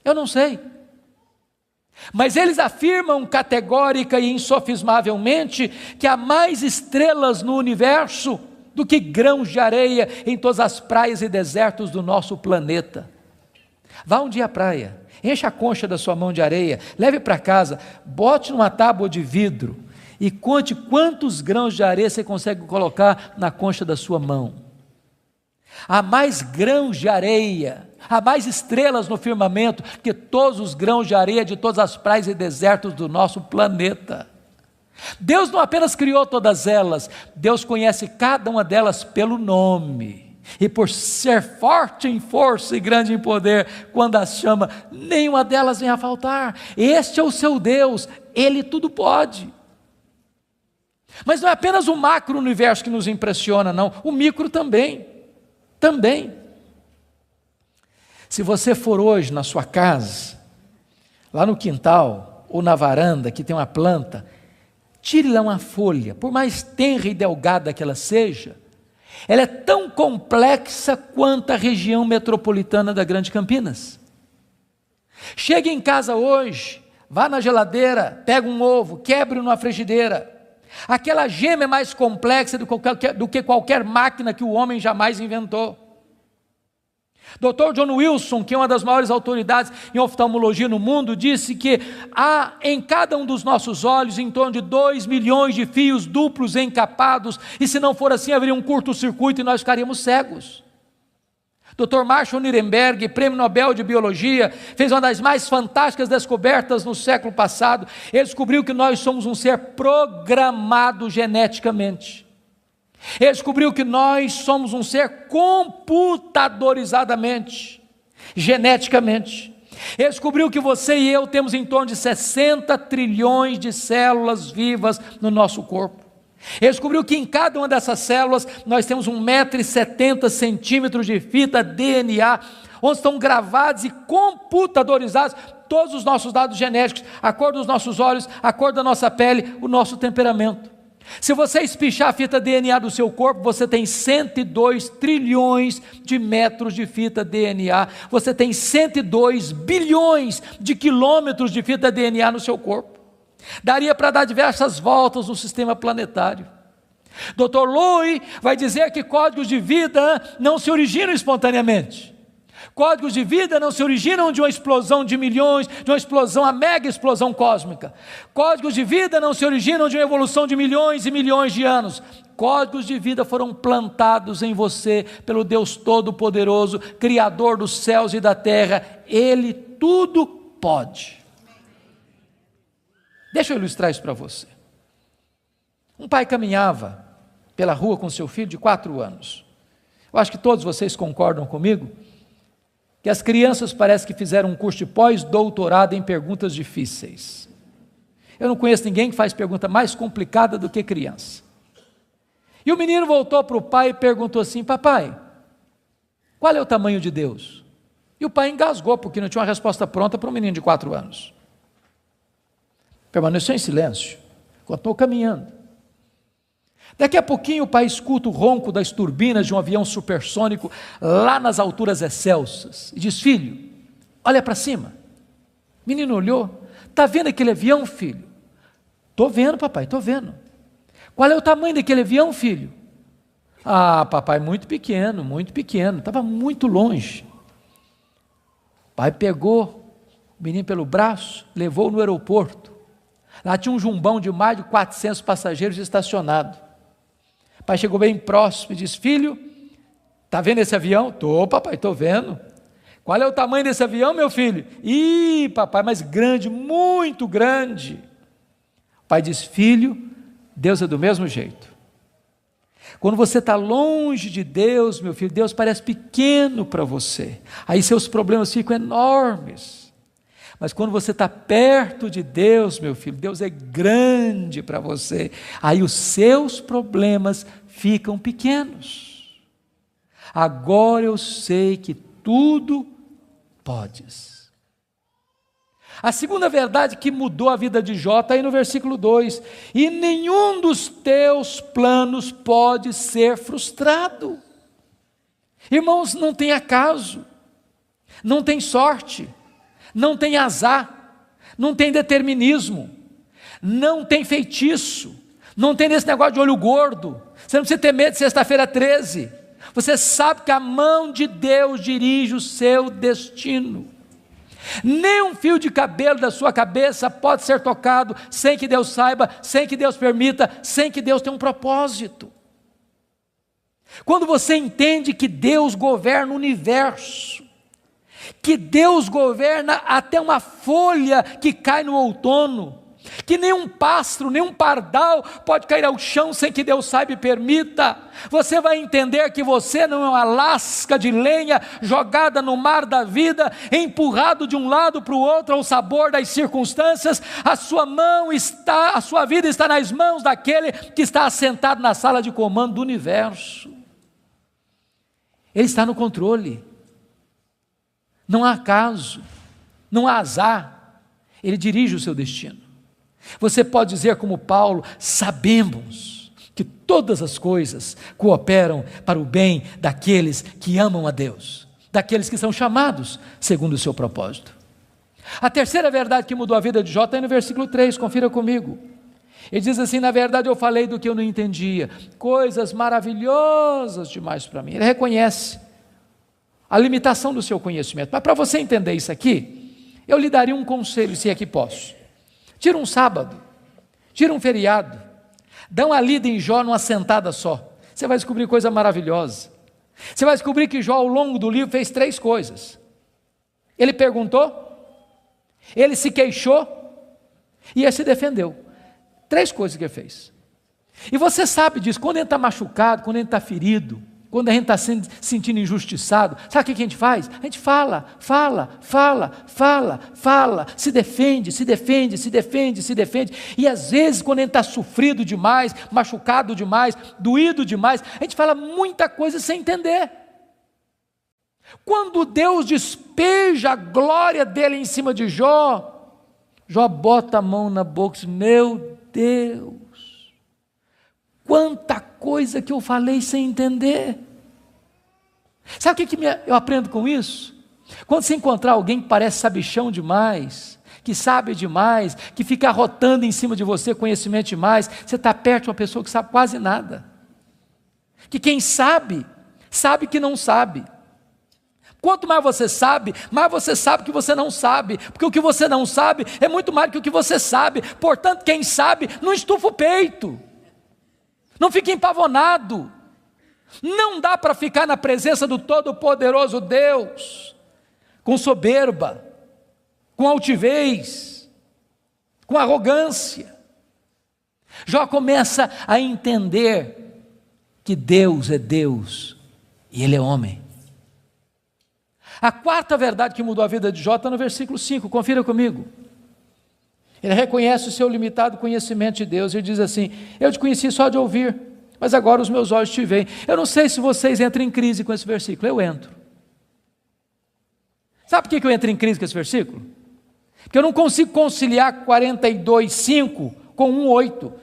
Eu não sei. Mas eles afirmam categórica e insofismavelmente que há mais estrelas no universo do que grãos de areia em todas as praias e desertos do nosso planeta. Vá um dia à praia, encha a concha da sua mão de areia, leve para casa, bote numa tábua de vidro e conte quantos grãos de areia você consegue colocar na concha da sua mão. Há mais grãos de areia, há mais estrelas no firmamento que todos os grãos de areia de todas as praias e desertos do nosso planeta. Deus não apenas criou todas elas, Deus conhece cada uma delas pelo nome. E por ser forte em força e grande em poder, quando as chama, nenhuma delas vem a faltar. Este é o seu Deus, Ele tudo pode. Mas não é apenas o macro-universo que nos impressiona, não, o micro também. Se você for hoje na sua casa, lá no quintal ou na varanda que tem uma planta, tire lá uma folha, por mais tenra e delgada que ela seja, ela é tão complexa quanto a região metropolitana da Grande Campinas. Chegue em casa hoje, vá na geladeira, pega um ovo, quebre numa frigideira. Aquela gema é mais complexa do que qualquer máquina que o homem jamais inventou. Dr. John Wilson, que é uma das maiores autoridades em oftalmologia no mundo, disse que há em cada um dos nossos olhos em torno de 2 milhões de fios duplos encapados, e se não for assim haveria um curto-circuito e nós ficaríamos cegos. Dr. Marshall Nirenberg, prêmio Nobel de Biologia, fez uma das mais fantásticas descobertas no século passado. Ele descobriu que nós somos um ser programado geneticamente. Ele descobriu que nós somos um ser computadorizadamente, geneticamente. Ele descobriu que você e eu temos em torno de 60 trilhões de células vivas no nosso corpo. Ele descobriu que em cada uma dessas células nós temos 1,70 m de fita DNA, onde estão gravados e computadorizados todos os nossos dados genéticos, a cor dos nossos olhos, a cor da nossa pele, o nosso temperamento. Se você espichar a fita DNA do seu corpo, você tem 102 trilhões de metros de fita DNA, você tem 102 bilhões de quilômetros de fita DNA no seu corpo. Daria para dar diversas voltas no sistema planetário. Dr. Lowy vai dizer que códigos de vida não se originam espontaneamente. Códigos de vida não se originam de uma explosão de milhões, de uma explosão, a mega explosão cósmica. Códigos de vida não se originam de uma evolução de milhões e milhões de anos. Códigos de vida foram plantados em você pelo Deus Todo-Poderoso, Criador dos céus e da terra. Ele tudo pode. Deixa eu ilustrar isso para você. Um pai caminhava pela rua com seu filho de 4 anos. Eu acho que todos vocês concordam comigo que as crianças parece que fizeram um curso de pós-doutorado em perguntas difíceis. Eu não conheço ninguém que faz pergunta mais complicada do que criança. E o menino voltou para o pai e perguntou assim: papai, qual é o tamanho de Deus? E o pai engasgou, porque não tinha uma resposta pronta para um menino de 4 anos. Permaneceu em silêncio, continuou caminhando. Daqui a pouquinho o pai escuta o ronco das turbinas de um avião supersônico lá nas alturas excelsas e diz: filho, olha para cima. O menino olhou: está vendo aquele avião, filho? Estou vendo, papai, estou vendo. Qual é o tamanho daquele avião, filho? Ah, papai, muito pequeno, estava muito longe. O pai pegou o menino pelo braço, levou no aeroporto. Lá tinha um jumbão de mais de 400 passageiros estacionado. O pai chegou bem próximo e disse: filho, está vendo esse avião? Estou, papai, estou vendo. Qual é o tamanho desse avião, meu filho? Ih, papai, mas grande, muito grande. O pai disse: filho, Deus é do mesmo jeito. Quando você está longe de Deus, meu filho, Deus parece pequeno para você. Aí seus problemas ficam enormes. Mas quando você está perto de Deus, meu filho, Deus é grande para você. Aí os seus problemas ficam pequenos. Agora eu sei que tudo podes. A segunda verdade que mudou a vida de Jó está aí no versículo 2. E nenhum dos teus planos pode ser frustrado. Irmãos, não tem acaso, não tem sorte, não tem azar, não tem determinismo, não tem feitiço, não tem esse negócio de olho gordo. Você não precisa ter medo de sexta-feira 13. Você sabe que a mão de Deus dirige o seu destino. Nem um fio de cabelo da sua cabeça pode ser tocado sem que Deus saiba, sem que Deus permita, sem que Deus tenha um propósito. Quando você entende que Deus governa o universo, que Deus governa até uma folha que cai no outono, que nenhum pássaro, nenhum pardal pode cair ao chão sem que Deus saiba e permita, você vai entender que você não é uma lasca de lenha jogada no mar da vida, empurrado de um lado para o outro ao sabor das circunstâncias. A sua vida está nas mãos daquele que está assentado na sala de comando do universo. Ele está no controle. Não há acaso, não há azar, ele dirige o seu destino. Você pode dizer como Paulo: sabemos que todas as coisas cooperam para o bem daqueles que amam a Deus, daqueles que são chamados segundo o seu propósito. A terceira verdade que mudou a vida de Jó está aí no versículo 3, confira comigo. Ele diz assim: na verdade eu falei do que eu não entendia, coisas maravilhosas demais para mim. Ele reconhece a limitação do seu conhecimento. Mas para você entender isso aqui, eu lhe daria um conselho, se é que posso. Tira um sábado, tira um feriado, dá uma lida em Jó numa sentada só. Você vai descobrir coisa maravilhosa. Você vai descobrir que Jó, ao longo do livro, fez 3 coisas. Ele perguntou, ele se queixou e ele se defendeu. 3 coisas que ele fez. E você sabe disso, quando ele está machucado, quando ele está ferido, quando a gente está se sentindo injustiçado, sabe o que a gente faz? A gente fala, se defende, e às vezes quando a gente está sofrido demais, machucado demais, doído demais, a gente fala muita coisa sem entender. Quando Deus despeja a glória dele em cima de Jó, Jó bota a mão na boca e diz: meu Deus, quanta coisa que eu falei sem entender. Sabe o que eu aprendo com isso? Quando você encontrar alguém que parece sabichão demais, que sabe demais, que fica arrotando em cima de você conhecimento demais. Você está perto de uma pessoa que sabe quase nada. Que quem sabe, sabe que não sabe. Quanto mais você sabe que você não sabe, porque o que você não sabe é muito mais do que o que você sabe. Portanto, quem sabe, não estufa o peito, não fica empavonado. Não dá para ficar na presença do Todo-Poderoso Deus com soberba, com altivez, com arrogância. Jó começa a entender que Deus é Deus e Ele é homem. A quarta verdade que mudou a vida de Jó está no versículo 5, confira comigo. Ele reconhece o seu limitado conhecimento de Deus, ele diz assim: eu te conheci só de ouvir, mas agora os meus olhos te veem. Eu não sei se vocês entram em crise com esse versículo, eu entro. Sabe por que eu entro em crise com esse versículo? Porque eu não consigo conciliar 42:5 com 1:8.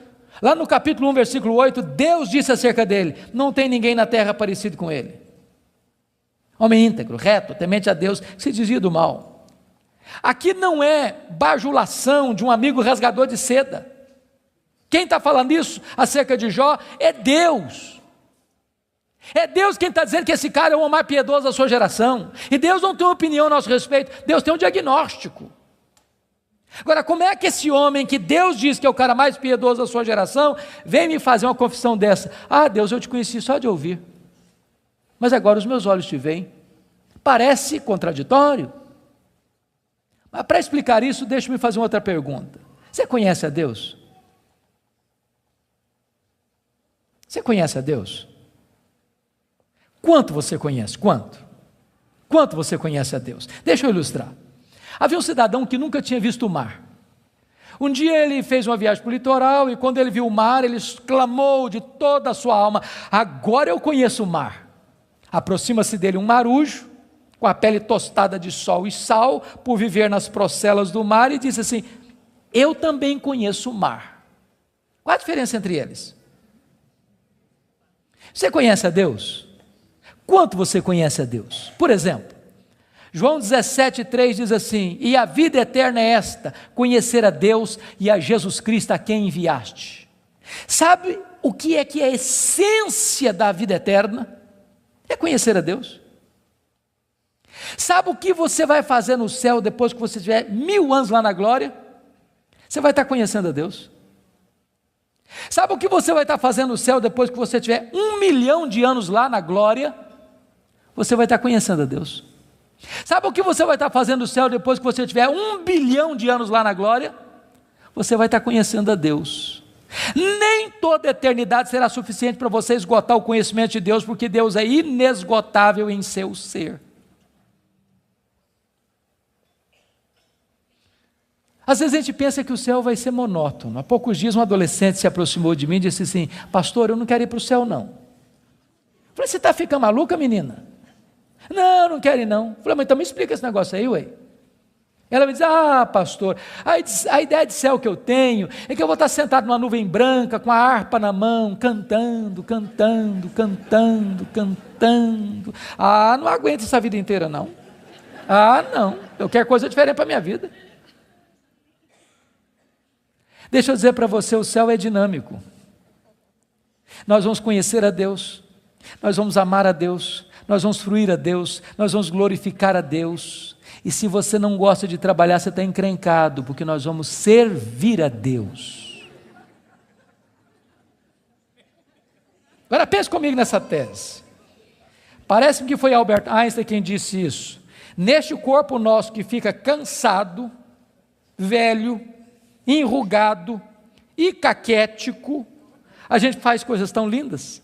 Lá no capítulo 1, versículo 8, Deus disse acerca dele: não tem ninguém na terra parecido com ele. Homem íntegro, reto, temente a Deus, que se desvia do mal. Aqui não é bajulação de um amigo rasgador de seda. Quem está falando isso acerca de Jó é Deus. É Deus quem está dizendo que esse cara é o homem mais piedoso da sua geração. E Deus não tem uma opinião a nosso respeito, Deus tem um diagnóstico. Agora, como é que esse homem que Deus diz que é o cara mais piedoso da sua geração, vem me fazer uma confissão dessa? Ah, Deus, eu te conheci só de ouvir, mas agora os meus olhos te veem. Parece contraditório. Mas para explicar isso, deixe-me fazer uma outra pergunta. Você conhece a Deus? Você conhece a Deus? Quanto você conhece? Quanto? Quanto você conhece a Deus? Deixa eu ilustrar. Havia um cidadão que nunca tinha visto o mar. Um dia ele fez uma viagem para o litoral e quando ele viu o mar, ele exclamou de toda a sua alma: agora eu conheço o mar. Aproxima-se dele um marujo, com a pele tostada de sol e sal, por viver nas procelas do mar, e disse assim: eu também conheço o mar. Qual a diferença entre eles? Você conhece a Deus? Quanto você conhece a Deus? Por exemplo, João 17,3 diz assim: e a vida eterna é esta, conhecer a Deus e a Jesus Cristo a quem enviaste. Sabe o que é a essência da vida eterna? É conhecer a Deus. Sabe o que você vai fazer no céu depois que você tiver 1000 anos lá na glória? Você vai estar conhecendo a Deus. Sabe o que você vai estar fazendo no céu depois que você tiver 1 milhão de anos lá na glória? Você vai estar conhecendo a Deus. Sabe o que você vai estar fazendo no céu depois que você tiver 1 bilhão de anos lá na glória? Você vai estar conhecendo a Deus. Nem toda a eternidade será suficiente para você esgotar o conhecimento de Deus, porque Deus é inesgotável em seu ser. Às vezes a gente pensa que o céu vai ser monótono. Há poucos dias um adolescente se aproximou de mim e disse assim: pastor, eu não quero ir para o céu não. Eu falei: você está ficando maluca, menina? Não quero ir não. Eu falei: mas então me explica esse negócio aí, ué. Ela me diz: ah, pastor, a ideia de céu que eu tenho é que eu vou estar sentado numa nuvem branca, com a harpa na mão, cantando. Ah, não aguento essa vida inteira não. Ah, não, eu quero coisa diferente para a minha vida. Deixa eu dizer para você, o céu é dinâmico. Nós vamos conhecer a Deus, nós vamos amar a Deus, nós vamos fruir a Deus, nós vamos glorificar a Deus. E se você não gosta de trabalhar, você está encrencado, porque nós vamos servir a Deus. Agora pense comigo nessa tese. Parece-me que foi Albert Einstein quem disse isso. Neste corpo nosso que fica cansado, velho, enrugado e caquético, a gente faz coisas tão lindas.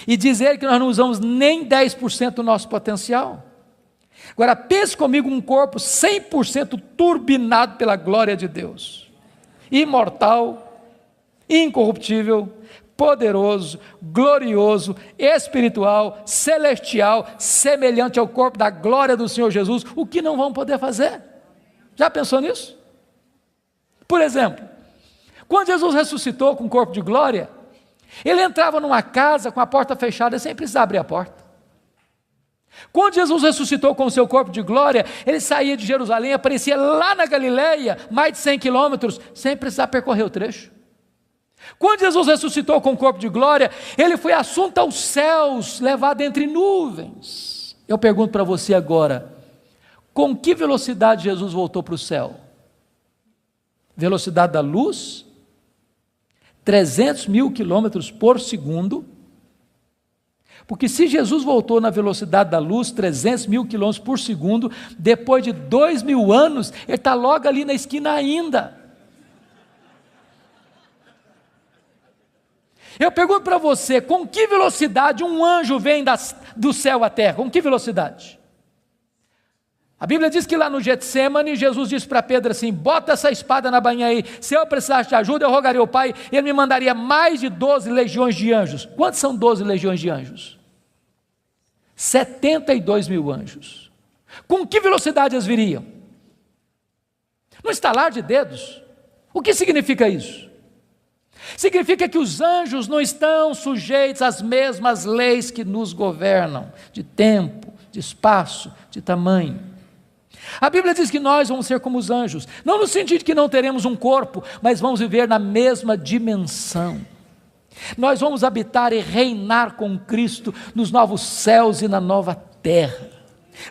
E dizer que nós não usamos nem 10% do nosso potencial. Agora pense comigo um corpo 100% turbinado pela glória de Deus, imortal, incorruptível, poderoso, glorioso, espiritual, celestial, semelhante ao corpo da glória do Senhor Jesus. O que não vamos poder fazer? Já pensou nisso? Por exemplo, quando Jesus ressuscitou com o corpo de glória, ele entrava numa casa com a porta fechada sem precisar abrir a porta. Quando Jesus ressuscitou com o seu corpo de glória, ele saía de Jerusalém, aparecia lá na Galileia, mais de 100 quilômetros, sem precisar percorrer o trecho. Quando Jesus ressuscitou com o corpo de glória, ele foi assunto aos céus, levado entre nuvens. Eu pergunto para você agora, com que velocidade Jesus voltou para o céu? Velocidade da luz? 300 mil quilômetros por segundo? Porque se Jesus voltou na velocidade da luz, 300 mil quilômetros por segundo, depois de 2000 anos, ele está logo ali na esquina ainda. Eu pergunto para você, com que velocidade um anjo vem do céu à terra? Com que velocidade? A Bíblia diz que lá no Getsêmani, Jesus disse para Pedro assim, bota essa espada na bainha aí, se eu precisasse de ajuda, eu rogaria ao Pai, ele me mandaria mais de 12 legiões de anjos. Quantos são 12 legiões de anjos? 72 mil anjos. Com que velocidade eles viriam? No estalar de dedos. O que significa isso? Significa que os anjos não estão sujeitos às mesmas leis que nos governam, de tempo, de espaço, de tamanho. A Bíblia diz que nós vamos ser como os anjos, não no sentido de que não teremos um corpo, mas vamos viver na mesma dimensão. Nós vamos habitar e reinar com Cristo nos novos céus e na nova terra.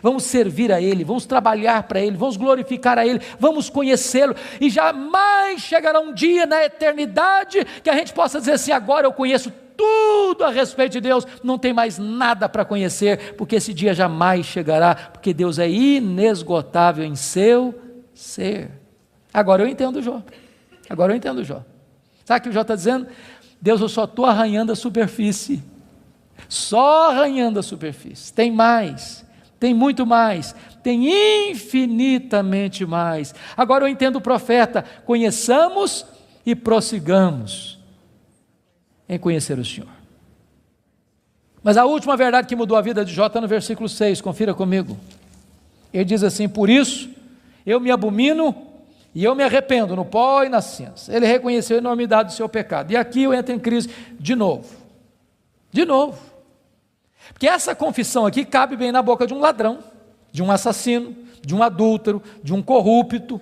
Vamos servir a Ele, vamos trabalhar para Ele, vamos glorificar a Ele, vamos conhecê-lo, e jamais chegará um dia na eternidade que a gente possa dizer assim, agora eu conheço tudo a respeito de Deus, não tem mais nada para conhecer, porque esse dia jamais chegará, porque Deus é inesgotável em seu ser. Agora eu entendo Jó, sabe o que o Jó está dizendo? Deus, eu só estou arranhando a superfície, só arranhando a superfície, tem mais, tem muito mais, tem infinitamente mais. Agora eu entendo o profeta, conheçamos e prossigamos em conhecer o Senhor. Mas a última verdade que mudou a vida de Jó está no versículo 6, confira comigo. Ele diz assim, por isso eu me abomino e eu me arrependo no pó e na cinza. Ele reconheceu a enormidade do seu pecado. E aqui eu entro em crise de novo. Porque essa confissão aqui cabe bem na boca de um ladrão, de um assassino, de um adúltero, de um corrupto.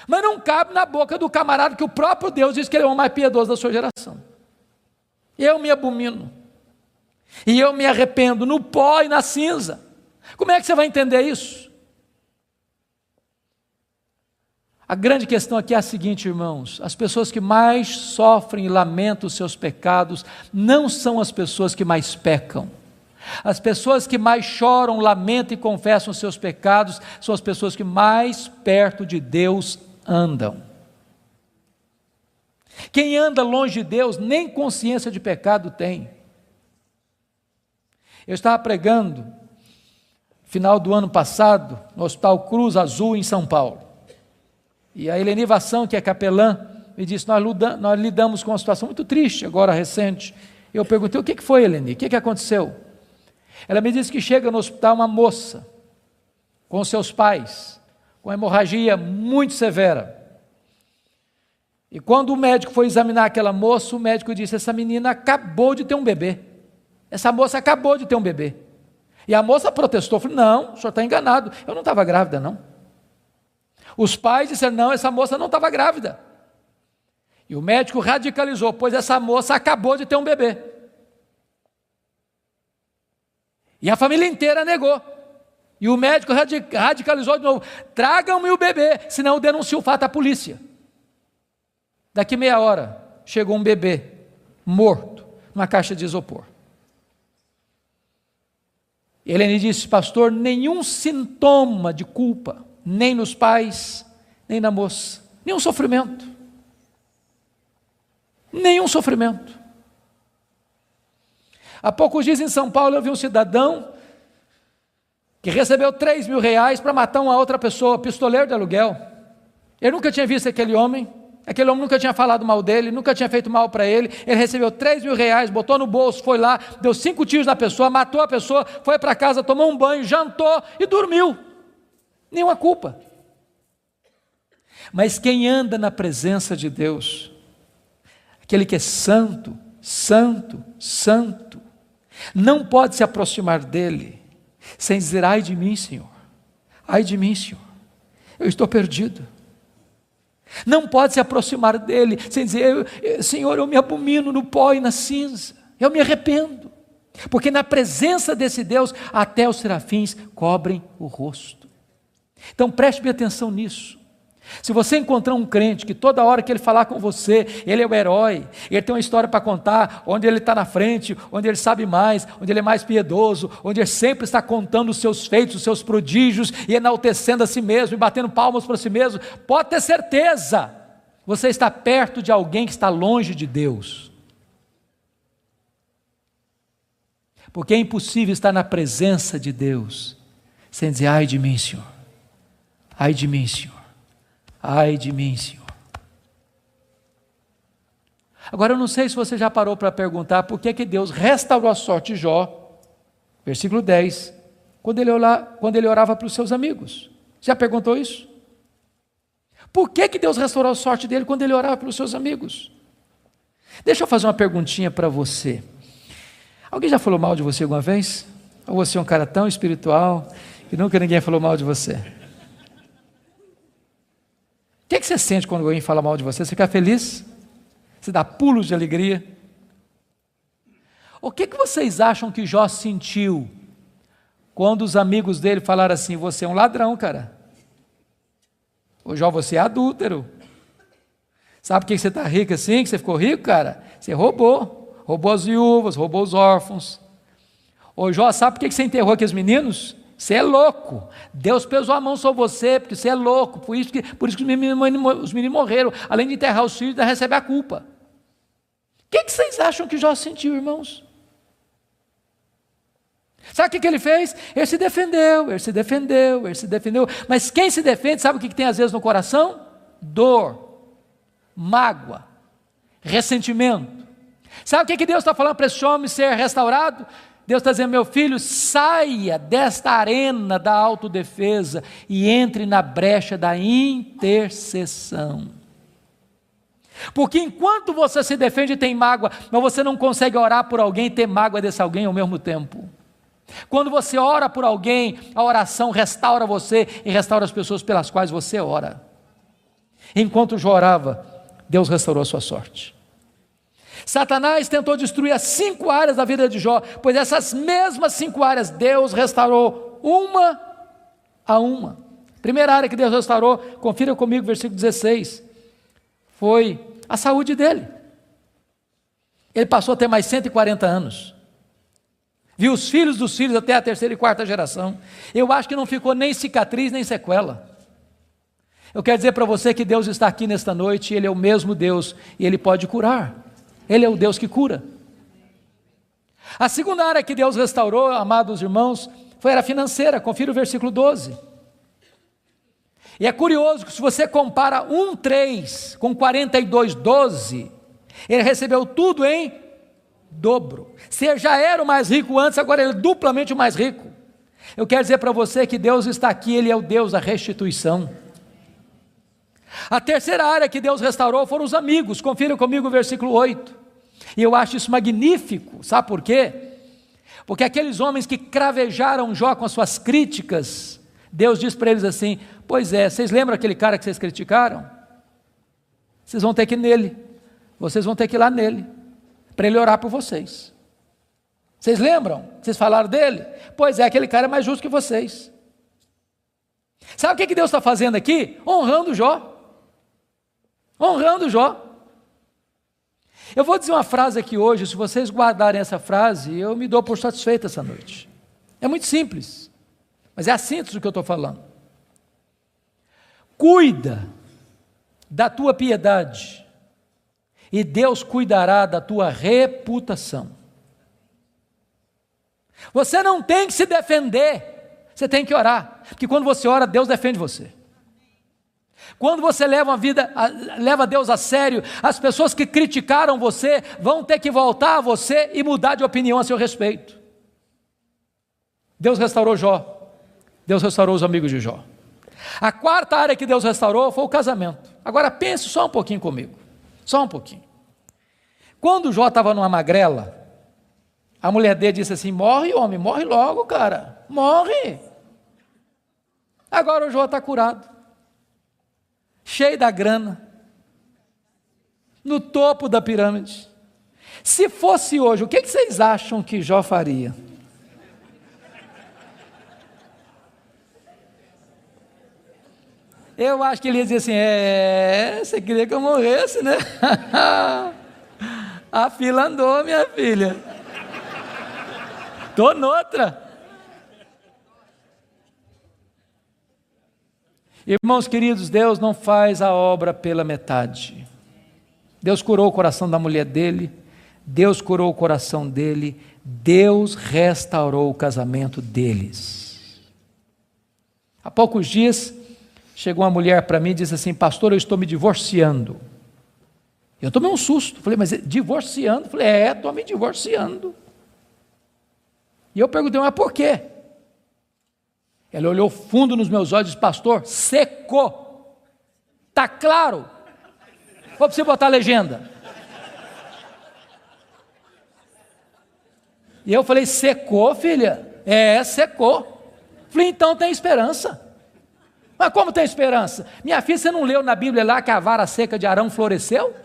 Mas não cabe na boca do camarada que o próprio Deus diz que ele é o mais piedoso da sua geração. Eu me abomino. E eu me arrependo no pó e na cinza. Como é que você vai entender isso? A grande questão aqui é a seguinte, irmãos, as pessoas que mais sofrem e lamentam os seus pecados, não são as pessoas que mais pecam. As pessoas que mais choram, lamentam e confessam os seus pecados, são as pessoas que mais perto de Deus andam. Quem anda longe de Deus, nem consciência de pecado tem. Eu estava pregando, final do ano passado, no Hospital Cruz Azul, em São Paulo. E a Eleni Vassão, que é capelã, me disse, nós lidamos com uma situação muito triste, agora recente. Eu perguntei, o que foi, Eleni? O que aconteceu? Ela me disse que chega no hospital uma moça, com seus pais, com hemorragia muito severa. E quando o médico foi examinar aquela moça, o médico disse, essa menina acabou de ter um bebê. Essa moça acabou de ter um bebê. E a moça protestou, falou, não, o senhor está enganado, eu não estava grávida não. Os pais disseram, não, essa moça não estava grávida. E o médico radicalizou, pois essa moça acabou de ter um bebê. E a família inteira negou. E o médico radicalizou de novo, tragam-me o bebê, senão eu denuncio o fato à polícia. Daqui meia hora, chegou um bebê, morto, numa caixa de isopor. E Helene disse, pastor, nenhum sintoma de culpa, nem nos pais, nem na moça, nenhum sofrimento. Nenhum sofrimento. Há poucos dias em São Paulo eu vi um cidadão que recebeu 3 mil reais para matar uma outra pessoa, pistoleiro de aluguel. Ele nunca tinha visto aquele homem nunca tinha falado mal dele, nunca tinha feito mal para ele. Ele recebeu 3 mil reais, botou no bolso, foi lá, deu 5 tiros na pessoa, matou a pessoa, foi para casa, tomou um banho, jantou e dormiu. Nenhuma culpa. Mas quem anda na presença de Deus, aquele que é santo, santo, santo, não pode se aproximar dele sem dizer: ai de mim, Senhor, ai de mim, Senhor, eu estou perdido. Não pode se aproximar dele sem dizer: Senhor, eu me abomino no pó e na cinza, eu me arrependo, porque na presença desse Deus até os serafins cobrem o rosto. Então preste bem atenção nisso. Se você encontrar um crente que toda hora que ele falar com você, ele é o herói, ele tem uma história para contar, onde ele está na frente, onde ele sabe mais, onde ele é mais piedoso, onde ele sempre está contando os seus feitos, os seus prodígios, e enaltecendo a si mesmo, e batendo palmas para si mesmo, pode ter certeza, você está perto de alguém que está longe de Deus. Porque é impossível estar na presença de Deus sem dizer: ai de mim, Senhor, ai de mim, Senhor, ai de mim, Senhor. Agora eu não sei se você já parou para perguntar por que Deus restaurou a sorte de Jó, versículo 10, quando ele orava para os seus amigos. Já perguntou isso? Por que Deus restaurou a sorte dele quando ele orava pelos seus amigos? Deixa eu fazer uma perguntinha para você. Alguém já falou mal de você alguma vez? Ou você é um cara tão espiritual que nunca ninguém falou mal de você? O que você sente quando alguém fala mal de você? Você fica feliz? Você dá pulos de alegria? O que vocês acham que Jó sentiu quando os amigos dele falaram assim: você é um ladrão, cara? Ô Jó, você é adúltero. Sabe por que você está rico assim, que você ficou rico, cara? Você roubou as viúvas, roubou os órfãos. Ô Jó, sabe por que você enterrou aqueles meninos? Você é louco, Deus pesou a mão sobre você, porque você é louco, por isso que os meninos morreram, além de enterrar os filhos, ainda recebe a culpa. O que vocês acham que Jó sentiu, irmãos? Sabe o que ele fez? Ele se defendeu, mas quem se defende, sabe o que tem às vezes no coração? Dor, mágoa, ressentimento. Sabe o que Deus está falando para esse homem ser restaurado? Deus está dizendo: meu filho, saia desta arena da autodefesa e entre na brecha da intercessão. Porque enquanto você se defende e tem mágoa, mas você não consegue orar por alguém e ter mágoa desse alguém ao mesmo tempo. Quando você ora por alguém, a oração restaura você e restaura as pessoas pelas quais você ora. Enquanto Jó orava, Deus restaurou a sua sorte. Satanás tentou destruir as 5 áreas da vida de Jó, pois essas mesmas 5 áreas Deus restaurou uma a uma. Primeira área que Deus restaurou, confira comigo, versículo 16, foi a saúde dele. Ele passou a ter mais 140 anos. Viu os filhos dos filhos até a 3ª e 4ª geração. Eu acho que não ficou nem cicatriz, nem sequela. Eu quero dizer para você que Deus está aqui nesta noite, Ele é o mesmo Deus, e Ele pode curar. Ele é o Deus que cura. A segunda área que Deus restaurou, amados irmãos, foi a financeira. Confira o versículo 12. E é curioso que se você compara 1:3 com 42:12, ele recebeu tudo em dobro. Você já era o mais rico antes, agora ele é duplamente o mais rico. Eu quero dizer para você que Deus está aqui, Ele é o Deus da restituição. A terceira área que Deus restaurou foram os amigos. Confira comigo o versículo 8. E eu acho isso magnífico. Sabe por quê? Porque aqueles homens que cravejaram Jó com as suas críticas, Deus diz para eles assim: pois é, vocês lembram aquele cara que vocês criticaram? Vocês vão ter que ir nele. Vocês vão ter que ir lá nele, para ele orar por vocês. Vocês lembram? Vocês falaram dele? Pois é, aquele cara é mais justo que vocês. Sabe o que Deus está fazendo aqui? Honrando Jó. Honrando Jó. Eu vou dizer uma frase aqui hoje, se vocês guardarem essa frase, eu me dou por satisfeito essa noite. É muito simples, mas é a síntese do que eu estou falando. Cuida da tua piedade, e Deus cuidará da tua reputação. Você não tem que se defender, você tem que orar, porque quando você ora, Deus defende você. Quando você leva Deus a sério, as pessoas que criticaram você vão ter que voltar a você e mudar de opinião a seu respeito. Deus restaurou Jó, Deus restaurou os amigos de Jó. A quarta área que Deus restaurou foi o casamento. Agora pense só um pouquinho comigo, só um pouquinho. Quando Jó estava numa magrela, A mulher dele disse assim: morre, homem, morre logo, cara, morre. Agora o Jó está curado, cheio da grana, no topo da pirâmide. Se fosse hoje, o que vocês acham que Jó faria? Eu acho que ele ia dizer assim: você queria que eu morresse, né? A fila andou, minha filha. Estou noutra. Irmãos queridos, Deus não faz a obra pela metade. Deus curou o coração da mulher dele, Deus curou o coração dele, Deus restaurou o casamento deles. Há poucos dias, chegou uma mulher para mim e disse assim: pastor, eu estou me divorciando. Eu tomei um susto, falei: mas divorciando? Falei: estou me divorciando. E eu perguntei: mas por quê? Ela olhou fundo nos meus olhos e disse: pastor, secou. Está claro? Vou para você botar a legenda. E eu falei: secou, filha? Secou. Falei: então tem esperança. Mas como tem esperança? Minha filha, você não leu na Bíblia lá que a vara seca de Arão floresceu?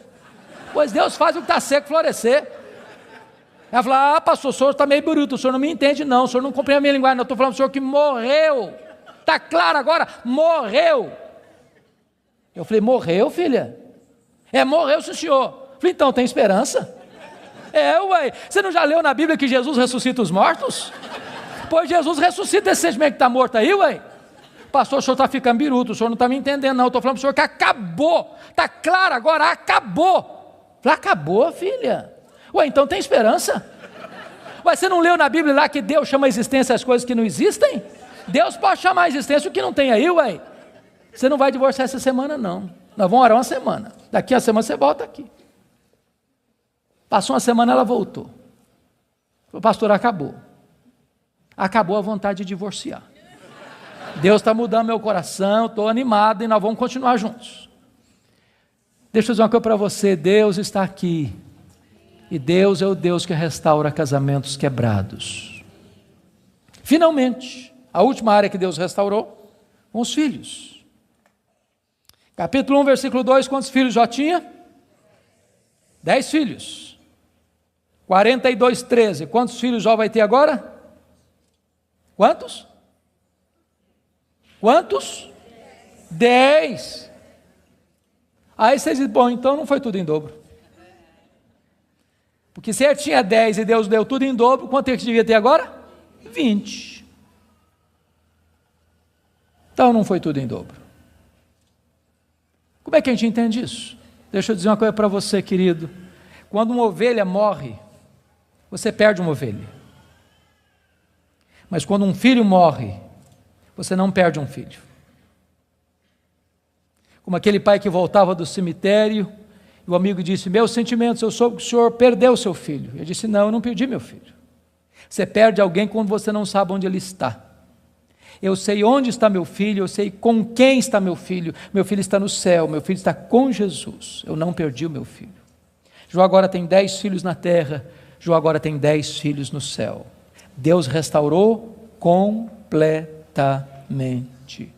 Pois Deus faz o que está seco florescer. Ela falou: pastor, o senhor está meio bruto, o senhor não me entende não, o senhor não compreende a minha linguagem, não, estou falando do senhor que morreu. Está claro agora? Morreu. Eu falei: morreu, filha? Morreu, sim, senhor. Falei: então tem esperança. Ué, você não já leu na Bíblia que Jesus ressuscita os mortos? Pois Jesus ressuscita esse sentimento que está morto aí, ué. Pastor, o senhor está ficando biruto, o senhor não está me entendendo não, estou falando para o senhor que acabou. Está claro agora? Acabou. Falei: acabou, filha? Ué, então tem esperança. Ué, você não leu na Bíblia lá que Deus chama a existência as coisas que não existem? Deus pode chamar a existência o que não tem aí, ué. Você não vai divorciar essa semana não. Nós vamos orar uma semana. Daqui a semana você volta aqui. Passou uma semana, ela voltou. Falei: pastor, acabou. Acabou a vontade de divorciar. Deus está mudando meu coração, estou animado e nós vamos continuar juntos. Deixa eu dizer uma coisa para você: Deus está aqui. E Deus é o Deus que restaura casamentos quebrados. Finalmente, a última área que Deus restaurou, com os filhos. Capítulo 1, versículo 2, quantos filhos Jó tinha? 10 filhos. 42, 13, quantos filhos Jó vai ter agora? Quantos? Quantos? 10. Aí vocês dizem: bom, então não foi tudo em dobro. Porque se ele tinha 10 e Deus deu tudo em dobro, quanto é que devia ter agora? 20. Então não foi tudo em dobro. Como é que a gente entende isso? Deixa eu dizer uma coisa para você, querido. Quando uma ovelha morre, você perde uma ovelha. Mas quando um filho morre, você não perde um filho. Como aquele pai que voltava do cemitério, e o amigo disse: meus sentimentos, eu soube que o senhor perdeu o seu filho. Eu disse: não, eu não perdi meu filho. Você perde alguém quando você não sabe onde ele está. Eu sei onde está meu filho, eu sei com quem está meu filho está no céu, meu filho está com Jesus, eu não perdi o meu filho. Jó agora tem 10 filhos na terra, Jó agora tem 10 filhos no céu. Deus restaurou completamente.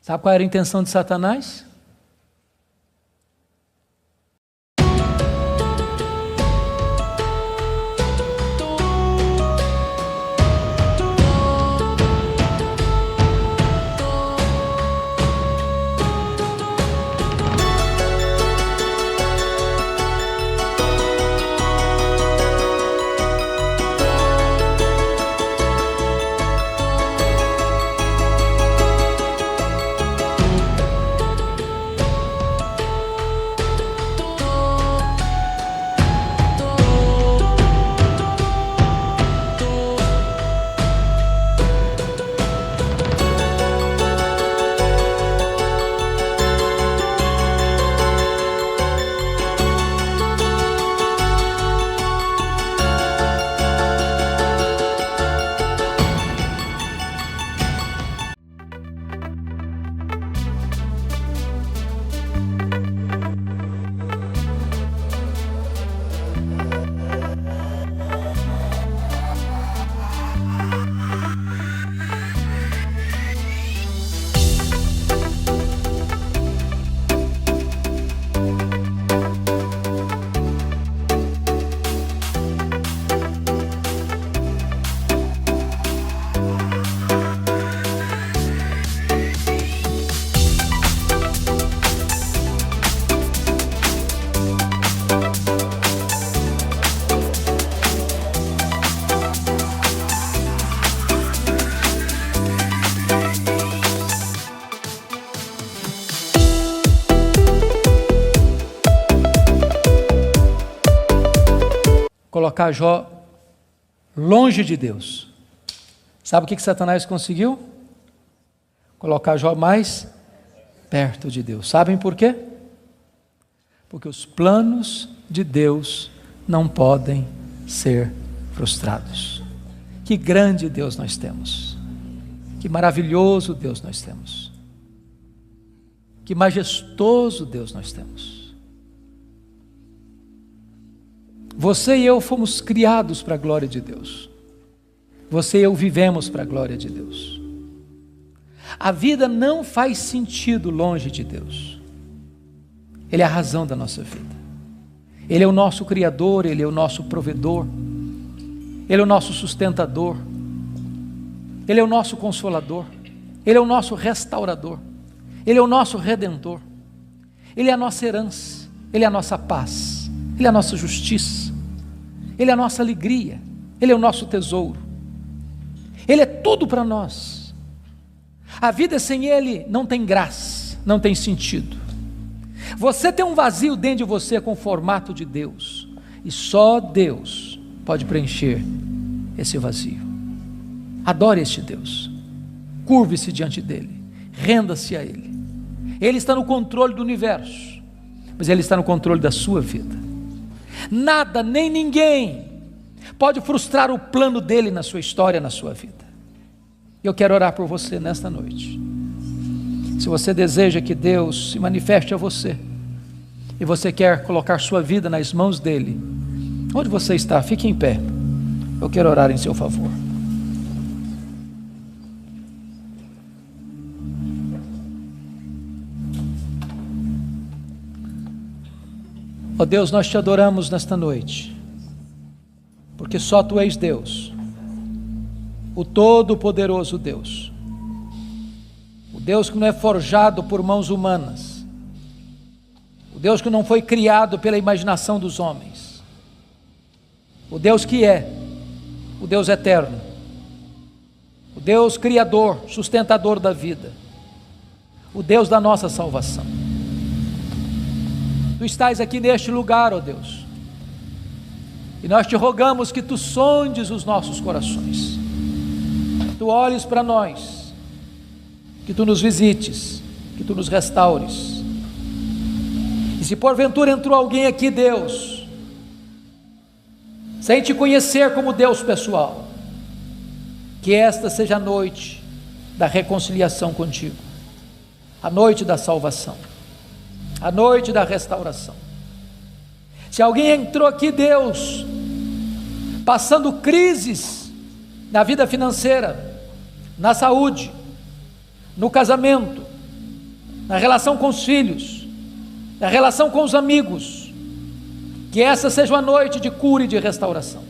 Sabe qual era a intenção de Satanás? colocar Jó longe de Deus. Sabe o que Satanás conseguiu? Colocar Jó mais perto de Deus. Sabem por quê? Porque os planos de Deus não podem ser frustrados. Que grande Deus nós temos. Que maravilhoso Deus nós temos. Que majestoso Deus nós temos. Você e eu fomos criados para a glória de Deus. Você e eu vivemos para a glória de Deus. A vida não faz sentido longe de Deus. Ele é a razão da nossa vida. Ele é o nosso Criador, Ele é o nosso provedor, Ele é o nosso sustentador, Ele é o nosso consolador, Ele é o nosso restaurador, Ele é o nosso redentor, Ele é a nossa herança, Ele é a nossa paz, Ele é a nossa justiça, Ele é a nossa alegria, Ele é o nosso tesouro, Ele é tudo para nós. A vida sem Ele não tem graça, não tem sentido. Você tem um vazio dentro de você com o formato de Deus, e só Deus pode preencher esse vazio. Adore este Deus, curve-se diante dEle, renda-se a Ele. Ele está no controle do universo, mas Ele está no controle da sua vida. Nada, nem ninguém pode frustrar o plano dEle na sua história, na sua vida. Eu quero orar por você nesta noite. Se você deseja que Deus se manifeste a você, e você quer colocar sua vida nas mãos dEle, onde você está, fique em pé. Eu quero orar em seu favor. Ó Deus, nós te adoramos nesta noite, porque só Tu és Deus, o Todo-Poderoso Deus, o Deus que não é forjado por mãos humanas, o Deus que não foi criado pela imaginação dos homens, o Deus que é, o Deus eterno, o Deus criador, sustentador da vida, o Deus da nossa salvação. Tu estás aqui neste lugar, ó Deus, e nós te rogamos que Tu sondes os nossos corações, que Tu olhes para nós, que Tu nos visites, que Tu nos restaures. E se porventura entrou alguém aqui, Deus, sem Te conhecer como Deus pessoal, que esta seja a noite da reconciliação contigo, a noite da salvação, a noite da restauração. Se alguém entrou aqui, Deus, passando crises na vida financeira, na saúde, no casamento, na relação com os filhos, na relação com os amigos, que essa seja uma noite de cura e de restauração.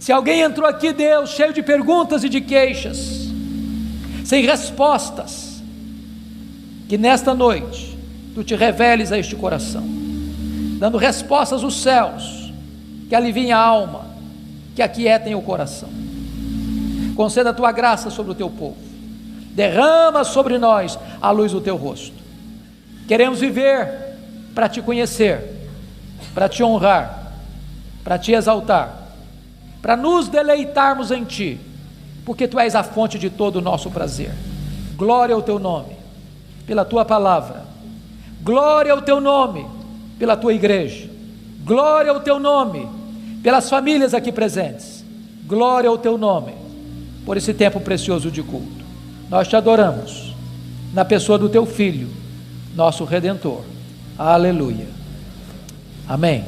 Se alguém entrou aqui, Deus, cheio de perguntas e de queixas, sem respostas, que nesta noite Tu te reveles a este coração, dando respostas aos céus, que aliviem a alma, que aquietem o coração. Conceda a Tua graça sobre o Teu povo, derrama sobre nós a luz do Teu rosto. Queremos viver para Te conhecer, para Te honrar, para Te exaltar, para nos deleitarmos em Ti, porque Tu és a fonte de todo o nosso prazer. Glória ao Teu nome, pela Tua palavra, glória ao Teu nome, pela Tua igreja, glória ao Teu nome, pelas famílias aqui presentes, glória ao Teu nome, por esse tempo precioso de culto. Nós Te adoramos, na pessoa do Teu Filho, nosso Redentor. Aleluia. Amém.